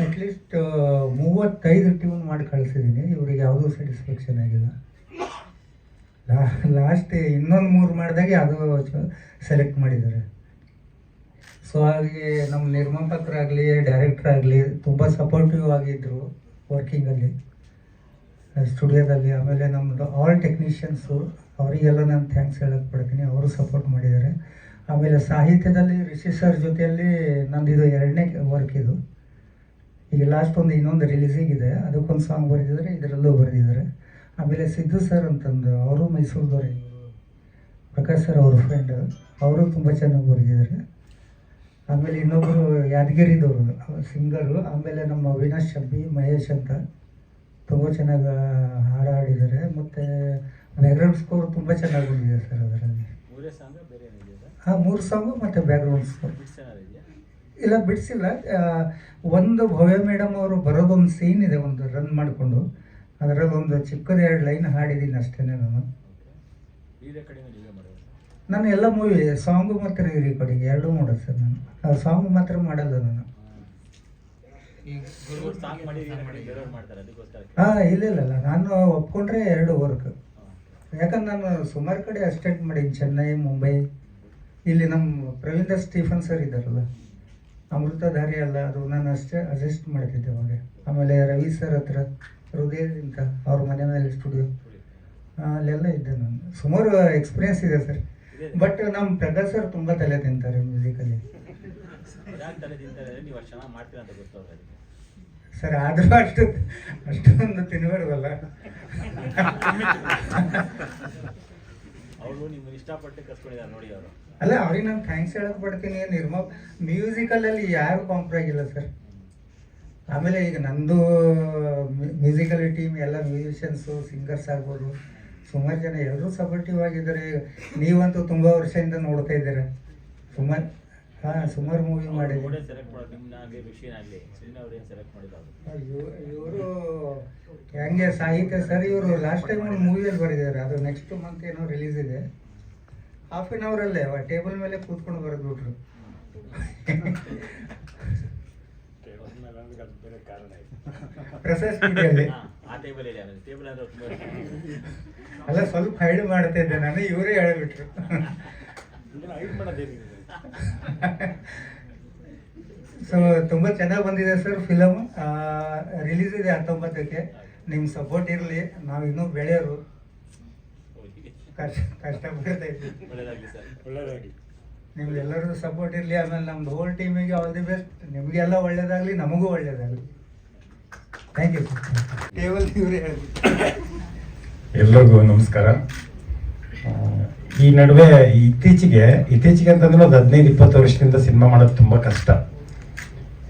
Speaker 13: ಅಟ್ಲೀಸ್ಟ್ 35 ಟ್ಯೂನ್ ಮಾಡಿ ಕಳಿಸಿದ್ದೀನಿ. ಇವರಿಗೆ ಯಾವುದೂ ಸ್ಯಾಟಿಸ್ಫ್ಯಾಕ್ಷನ್ ಆಗಿಲ್ಲ. ಲಾಸ್ಟ್ ಇನ್ನೊಂದು 3 ಮಾಡಿದಾಗ ಅದು ಸೆಲೆಕ್ಟ್ ಮಾಡಿದ್ದಾರೆ. ಸೊ ಹಾಗೆ ನಮ್ಮ ನಿರ್ಮಾಪಕರಾಗಲಿ ಡೈರೆಕ್ಟರ್ ಆಗಲಿ ತುಂಬ ಸಪೋರ್ಟಿವ್ ಆಗಿದ್ದರು ವರ್ಕಿಂಗಲ್ಲಿ, ಸ್ಟುಡಿಯೋದಲ್ಲಿ. ಆಮೇಲೆ ನಮ್ಮದು ಆಲ್ ಟೆಕ್ನಿಷಿಯನ್ಸು, ಅವರಿಗೆಲ್ಲ ನಾನು ಥ್ಯಾಂಕ್ಸ್ ಹೇಳಕ್ಕೆ ಪಡ್ತೀನಿ. ಅವರು ಸಪೋರ್ಟ್ ಮಾಡಿದ್ದಾರೆ. ಆಮೇಲೆ ಸಾಹಿತ್ಯದಲ್ಲಿ ರಿಷಿ ಸರ್ ಜೊತೆಯಲ್ಲಿ ನಂದು ಇದು 2ನೇ ವರ್ಕ್ ಇದು. ಈಗ ಲಾಸ್ಟ್ ಇನ್ನೊಂದು ರಿಲೀಸಿಗಿದೆ, ಅದಕ್ಕೊಂದು ಸಾಂಗ್ ಬರೆದಿದ್ದಾರೆ, ಇದರಲ್ಲೂ ಬರೆದಿದ್ದಾರೆ. ಆಮೇಲೆ ಸಿದ್ದು ಸರ್ ಅಂತಂದು, ಅವರು ಮೈಸೂರದವರೇ. ಪ್ರಕಾಶ್ ಸರ್ ಅವ್ರ ಫ್ರೆಂಡ್, ಅವರು ತುಂಬ ಚೆನ್ನಾಗಿ ಬರೆದಿದ್ದಾರೆ. ಆಮೇಲೆ ಇನ್ನೊಬ್ಬರು ಯಾದಗಿರಿದವರು ಸಿಂಗರು. ಆಮೇಲೆ ನಮ್ಮ ಅವಿನಾಶ್ ಶಬ್ಬಿ, ಮಹೇಶ್ ಅಂತ ತುಂಬ ಚೆನ್ನಾಗಿ ಹಾಡು ಹಾಡಿದ್ದಾರೆ. ಮತ್ತು ಬ್ಯಾಕ್ಗ್ರೌಂಡ್ ಸ್ಕೋರ್ ತುಂಬ ಚೆನ್ನಾಗಿ ಬಂದಿದೆ ಸರ್ ಅದರಲ್ಲಿ. 3 ಸಾಂಗು ಮತ್ತು ಬ್ಯಾಕ್ಗ್ರೌಂಡ್ ಸ್ಕೋರ್. ಇಲ್ಲ, ಬಿಡಿಸಿಲ್ಲ. ಒಂದು ಭವ್ಯ ಮೇಡಮ್ ಅವರು ಬರೋದೊಂದು ಸೀನ್ ಇದೆ, ಒಂದು ರನ್ ಮಾಡಿಕೊಂಡು ಅದರಲ್ಲಿ ಒಂದು ಚಿಕ್ಕದ 2 ಲೈನ್ ಹಾಡಿದ್ದೀನಿ ಅಷ್ಟೇ. ನಾನು ಎಲ್ಲ ಮೂವಿ ಸಾಂಗು ಮತ್ತು ರೆಕಾರ್ಡಿಂಗ್ 2 ಮಾಡೋದು ಸರ್. ನಾನು ಸಾಂಗ್ ಮಾತ್ರ ಮಾಡಲ್ಲ ನಾನು. ಇಲ್ಲ, ನಾನು ಒಪ್ಕೊಂಡ್ರೆ 2 ವರ್ಕ್. ಯಾಕಂದ್ರೆ ನಾನು ಸುಮಾರು ಕಡೆ ಅಸಿಸ್ಟೆಂಟ್ ಮಾಡೀನಿ, ಚೆನ್ನೈ, ಮುಂಬೈ. ಇಲ್ಲಿ ನಮ್ಮ ಪ್ರವೀಣ್ ಸ್ಟೀಫನ್ ಸರ್ ಇದ್ದಾರಲ್ಲ, ಅಮೃತಧಾರಿ ಅಲ್ಲ, ಅದು ನಾನು ಅಷ್ಟೇ ಅಸಿಸ್ಟ್ ಮಾಡ್ತಿದ್ದೆ ಅವಾಗ. ಆಮೇಲೆ ರವಿ ಸರ್ ಹತ್ರ ಹೃದಯ ಅಂತ ಅವ್ರ ಮನೆ ಮೇಲೆ ಸ್ಟುಡಿಯೋ, ಅಲ್ಲೆಲ್ಲ ಇದ್ದೆ ನಾನು. ಸುಮಾರು ಎಕ್ಸ್ಪೀರಿಯನ್ಸ್ ಇದೆ ಸರ್. ಬಟ್ ನಮ್ಮ ಪ್ರಕಾಶ್ ಸರ್ ತುಂಬ ತಲೆ ತಿಂತಾರೆ ಮ್ಯೂಸಿಕಲ್ಲಿ ಸರ್. ಆದರೂ ಅಷ್ಟೊಂದು ತಿನ್ಬಾರ್ದಲ್ಲ. ಅಲ್ಲ, ಅವ್ರಿಗೆ ನಾನು ಥ್ಯಾಂಕ್ಸ್ ಹೇಳಕ್ ಪಡ್ತೀನಿ. ಮ್ಯೂಸಿಕಲಲ್ಲಿ ಯಾರು ಕಾಂಪ್ರಮೈಸ್ ಇಲ್ಲ ಸರ್. ಆಮೇಲೆ ಈಗ ನಂದು ಮ್ಯೂಸಿಕಲ್ ಟೀಮ್ ಎಲ್ಲ ಮ್ಯೂಸಿಷಿಯನ್ಸು, ಸಿಂಗರ್ಸ್ ಆಗ್ಬೋದು, ಸುಮಾರು ಜನ ಎಲ್ಲರೂ ಸಪೋರ್ಟಿವ್ ಆಗಿದ್ದಾರೆ. ನೀವಂತೂ ತುಂಬ ವರ್ಷದಿಂದ ನೋಡ್ತಾ ಇದ್ದೀರ. ಸುಮಾರು ಹಾಂ ಸುಮಾರು ಮೂವಿ ಮಾಡಿದ್ದೀನಿ.
Speaker 4: ಸೆಲೆಕ್ಟ್ ಮಾಡೋದು ನಿಮ್ಮನ್ನಾಗಲಿ ಋಷಿನಾಗಲಿ ಸುಮ್ಮನೆ ಅವ್ರು ಏನು ಸೆಲೆಕ್ಟ್ ಮಾಡಿದ್ರು
Speaker 13: ಇವರು ಹೆಂಗೆ ಸಾಹಿತ್ಯ ಸರ್, ಇವರು ಲಾಸ್ಟ್ ಟೈಮ್ ಒಂದು ಮೂವಿಯಲ್ಲಿ ಬರೆದಿದ್ದಾರೆ, ಅದು ನೆಕ್ಸ್ಟ್ ಮಂತ್ ಏನೋ ರಿಲೀಸ್ ಇದೆ. ಹಾಫ್ ಆನ್ ಅವರಲ್ಲೇ ಟೇಬಲ್ ಮೇಲೆ ಕೂತ್ಕೊಂಡು ಬರೆದ್ಬಿಟ್ರು. ಪ್ರಶಸ್ತಿ ಇದೆಯಲ್ಲಿ
Speaker 4: ಆ ಟೇಬಲ್ ಇದೆ ಟೇಬಲ್ ಅಂದ್ರೆ ತುಂಬ
Speaker 13: ಅಲ್ಲ, ಸ್ವಲ್ಪ ಹೈಡ್ ಮಾಡ್ತಾ ಇದ್ದೆ ನಾನು, ಇವರೇ ಹೇಳಿಬಿಟ್ರು. ಸೊ ತುಂಬ ಚೆನ್ನಾಗಿ ಬಂದಿದೆ ಸರ್ ಫಿಲಮ್. ರಿಲೀಸ್ ಇದೆ 19ಕ್ಕೆ. ನಿಮ್ಮ ಸಪೋರ್ಟ್ ಇರಲಿ, ನಾವು ಇನ್ನೂ ಬೆಳೆಯೋರು, ಕಷ್ಟ ಪಡ್ತಾ ಇದ್ದೀವಿ.
Speaker 4: ಒಳ್ಳೆಯದಾಗಲಿ ಸರ್, ಒಳ್ಳೆಯದಾಗಲಿ.
Speaker 13: ನಿಮ್ಗೆಲ್ಲರೂ ಸಪೋರ್ಟ್ ಇರಲಿ. ಆಮೇಲೆ ನಮ್ದು ಹೋಲ್ ಟೀಮಿಗೆ ಆಲ್ ದಿ ಬೆಸ್ಟ್. ನಿಮಗೆಲ್ಲ ಒಳ್ಳೇದಾಗಲಿ, ನಮಗೂ ಒಳ್ಳೇದಾಗಲಿ. Thank you sir. ಟೇಬಲ್ ಇವರೇ ಹೇಳಿ.
Speaker 14: ಎಲ್ರಿಗೂ ನಮಸ್ಕಾರ. ಈ ನಡುವೆ ಇತ್ತೀಚೆಗೆ ಅಂತಂದ್ರೆ ಒಂದು 15-20 ವರ್ಷದಿಂದ ಸಿನಿಮಾ ಮಾಡೋದು ತುಂಬ ಕಷ್ಟ.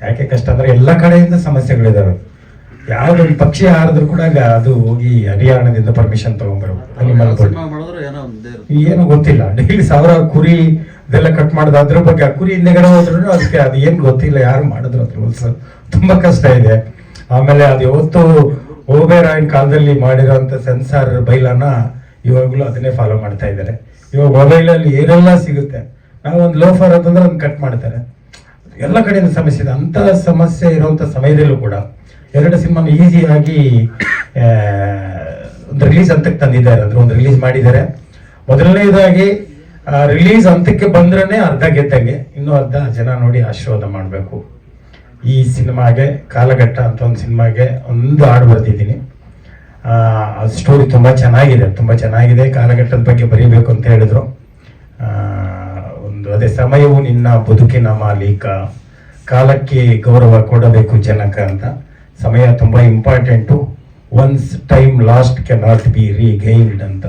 Speaker 14: ಯಾಕೆ ಕಷ್ಟ ಅಂದರೆ ಎಲ್ಲ ಕಡೆಯಿಂದ ಸಮಸ್ಯೆಗಳಿದಾವೆ. ಯಾವುದೊಂದು ಪಕ್ಷಿ ಹಾರಿದ್ರು ಕೂಡ ಅದು ಹೋಗಿ ಹರಿಯಾಣದಿಂದ ಪರ್ಮಿಷನ್ ತಗೊಂಡ್ಬರ್ಬೇಕು. ಏನು ಗೊತ್ತಿಲ್ಲ. ಡೈಲಿ 1000 ಕುರಿ ಇದೆಲ್ಲ ಕಟ್ ಮಾಡೋದು, ಅದ್ರ ಬಗ್ಗೆ ಆ ಕುರಿ ಹಿಂದೆಗಡೆ ಹೋದ್ರು ಅದಕ್ಕೆ ಅದು ಏನು ಗೊತ್ತಿಲ್ಲ ಯಾರು ಮಾಡಿದ್ರು ಅದ್ರ ರೂಲ್ಸ್. ತುಂಬ ಕಷ್ಟ ಇದೆ. ಆಮೇಲೆ ಅದು ಯಾವತ್ತು ಓಬೇರಾಯನ್ ಕಾಲದಲ್ಲಿ ಮಾಡಿರೋಂಥ ಸೆನ್ಸಾರ್ ಬೈಲನ್ನ ಇವಾಗಲೂ ಅದನ್ನೇ ಫಾಲೋ ಮಾಡ್ತಾ ಇದ್ದಾರೆ. ಇವಾಗ ಮೊಬೈಲಲ್ಲಿ ಏನೆಲ್ಲ ಸಿಗುತ್ತೆ, ನಾವು ಒಂದು ಲೋಫರ್ ಅಂತಂದ್ರೆ ಅದನ್ನ ಕಟ್ ಮಾಡ್ತಾರೆ. ಎಲ್ಲ ಕಡೆಯಿಂದ ಸಮಸ್ಯೆ ಇದೆ. ಅಂಥ ಸಮಸ್ಯೆ ಇರುವಂಥ ಸಮಯದಲ್ಲೂ ಕೂಡ 2 ಸಿನಿಮಾನ ಈಸಿಯಾಗಿ ಒಂದು ರಿಲೀಸ್ ಹಂತಕ್ಕೆ ತಂದಿದ್ದಾರೆ. ಅಂದ್ರೆ ಒಂದು ರಿಲೀಸ್ ಮಾಡಿದ್ದಾರೆ. ಮೊದಲನೇದಾಗಿ ರಿಲೀಸ್ ಹಂತಕ್ಕೆ ಬಂದ್ರೇ ಅರ್ಧ ಗೆದ್ದಂಗೆ, ಇನ್ನೂ ಅರ್ಧ ಜನ ನೋಡಿ ಆಶೀರ್ವಾದ ಮಾಡಬೇಕು. ಈ ಸಿನಿಮಾಗೆ ಕಾಲಘಟ್ಟ ಅಂತ ಒಂದು ಸಿನಿಮಾಗೆ ಒಂದು ಹಾಡು ಬರೆದಿದ್ದೀನಿ. ಸ್ಟೋರಿ ತುಂಬ ಚೆನ್ನಾಗಿದೆ. ಕಾಲಘಟ್ಟದ ಬಗ್ಗೆ ಬರೀಬೇಕು ಅಂತ ಹೇಳಿದ್ರು. ಒಂದು ಅದೇ ಸಮಯವು ನಿನ್ನ ಬದುಕಿನ ಮಾಲೀಕ, ಕಾಲಕ್ಕೆ ಗೌರವ ಕೊಡಬೇಕು ಜನಕ ಅಂತ. ಸಮಯ ತುಂಬ important. Once time lost can not be regained ಅಂತ.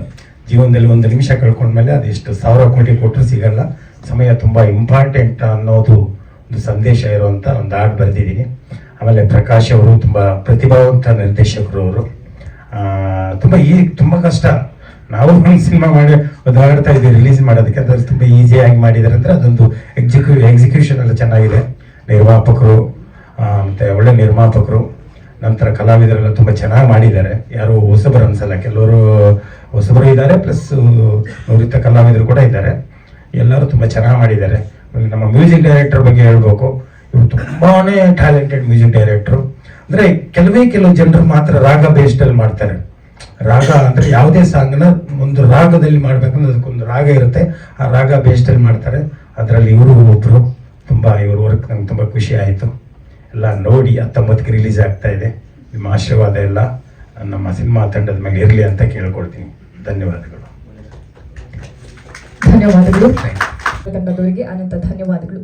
Speaker 14: ಜೀವನದಲ್ಲಿ 1 ನಿಮಿಷ ಕಳ್ಕೊಂಡ್ಮೇಲೆ ಅದೆಷ್ಟು 1000 ಕೋಟಿ ಕೊಟ್ಟರು ಸಿಗಲ್ಲ. ಸಮಯ ತುಂಬ ಇಂಪಾರ್ಟೆಂಟ್ ಅನ್ನೋದು ಒಂದು ಸಂದೇಶ ಇರುವಂಥ ಒಂದು ಹಾಡು ಬರೆದಿದ್ದೀನಿ. ಆಮೇಲೆ ಪ್ರಕಾಶ್ ಅವರು ತುಂಬ ಪ್ರತಿಭಾವಂತ ನಿರ್ದೇಶಕರು. ಅವರು ತುಂಬ ಕಷ್ಟ. ನಾವು ಒಂದು ಸಿನಿಮಾ ಮಾಡಿ ಒದ್ದಾಡ್ತಾ ಇದ್ದೀವಿ ರಿಲೀಸ್ ಮಾಡೋದಕ್ಕೆ. ಅದು ತುಂಬ ಈಸಿಯಾಗಿ ಮಾಡಿದ್ದಾರೆ ಅಂದರೆ ಅದೊಂದು ಎಕ್ಸಿಕ್ಯೂಷನ್ ಎಲ್ಲ ಚೆನ್ನಾಗಿದೆ. ನಿರ್ಮಾಪಕರು ಮತ್ತು ಒಳ್ಳೆ ನಿರ್ಮಾಪಕರು, ನಂತರ ಕಲಾವಿದರೆಲ್ಲ ತುಂಬ ಚೆನ್ನಾಗಿ ಮಾಡಿದ್ದಾರೆ. ಯಾರು ಹೊಸಬರು ಅನ್ಸಲ್ಲ, ಕೆಲವರು ಹೊಸಬರು ಇದ್ದಾರೆ, ಪ್ಲಸ್ ನುರಿತ ಕಲಾವಿದರು ಕೂಡ ಇದ್ದಾರೆ. ಎಲ್ಲರೂ ತುಂಬ ಚೆನ್ನಾಗಿ ಮಾಡಿದ್ದಾರೆ. ನಮ್ಮ ಮ್ಯೂಸಿಕ್ ಡೈರೆಕ್ಟರ್ ಬಗ್ಗೆ ಹೇಳ್ಬೇಕು. ಇವರು ತುಂಬಾನೇ ಟ್ಯಾಲೆಂಟೆಡ್ ಮ್ಯೂಸಿಕ್ ಡೈರೆಕ್ಟ್ರು. ಅಂದರೆ ಕೆಲವು ಜನರು ಮಾತ್ರ ರಾಗ ಬೇಸ್ಡಲ್ಲಿ ಮಾಡ್ತಾರೆ. ರಾಗ ಅಂದರೆ ಯಾವುದೇ ಸಾಂಗ್ನ ಒಂದು ರಾಗದಲ್ಲಿ ಮಾಡ್ಬೇಕಂದ್ರೆ ಅದಕ್ಕೊಂದು ರಾಗ ಇರುತ್ತೆ, ಆ ರಾಗ ಬೇಸ್ಡಲ್ಲಿ ಮಾಡ್ತಾರೆ. ಅದರಲ್ಲಿ ಇವರು ಒಬ್ಬರು. ಇವ್ರ ವರ್ಕ್ ನಂಗೆ ತುಂಬ ಖುಷಿ ಆಯಿತು. ಎಲ್ಲ ನೋಡಿ 19ಕ್ಕೆ ರಿಲೀಸ್ ಆಗ್ತಾ ಇದೆ. ನಿಮ್ಮ ಆಶೀರ್ವಾದ ಎಲ್ಲ ನಮ್ಮ ಸಿನಿಮಾ ತಂಡದ ಮೇಲೆ ಇರಲಿ ಅಂತ ಕೇಳ್ಕೊಳ್ತೀನಿ. ಧನ್ಯವಾದಗಳು.
Speaker 2: ತಂಡದವರಿಗೆ ಅನಂತ ಧನ್ಯವಾದಗಳು.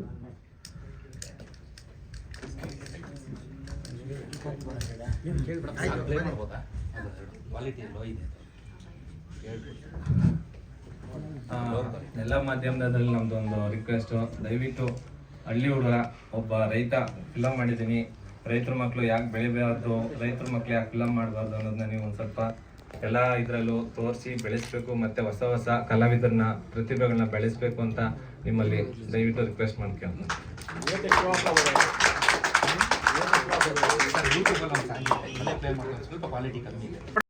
Speaker 9: ಎಲ್ಲ ಮಾಧ್ಯಮದಲ್ಲಿ ನಮ್ದೊಂದು ರಿಕ್ವೆಸ್ಟು, ದಯವಿಟ್ಟು ಹಳ್ಳಿ ಹುಡುಗ ಒಬ್ಬ ರೈತ ಫಿಲಮ್ ಮಾಡಿದ್ದೀನಿ. ರೈತರ ಮಕ್ಕಳು ಯಾಕೆ ಬೆಳಿಬಾರ್ದು, ರೈತರ ಮಕ್ಕಳು ಯಾಕೆ ಫಿಲಮ್ ಮಾಡಬಾರ್ದು ಅನ್ನೋದನ್ನ ನೀವು ಒಂದು ಸ್ವಲ್ಪ ಎಲ್ಲ ಇದರಲ್ಲೂ ತೋರಿಸಿ ಬೆಳೆಸಬೇಕು. ಮತ್ತು ಹೊಸ ಕಲಾವಿದರನ್ನ ಪ್ರತಿಭೆಗಳನ್ನ ಬೆಳೆಸಬೇಕು ಅಂತ ನಿಮ್ಮಲ್ಲಿ ದಯವಿಟ್ಟು ರಿಕ್ವೆಸ್ಟ್ ಮಾಡ್ಕೊಂಡು.
Speaker 3: ಸ್ವಲ್ಪ ಕ್ವಾಲಿಟಿ ಕಮ್ಮಿ ಇದೆ.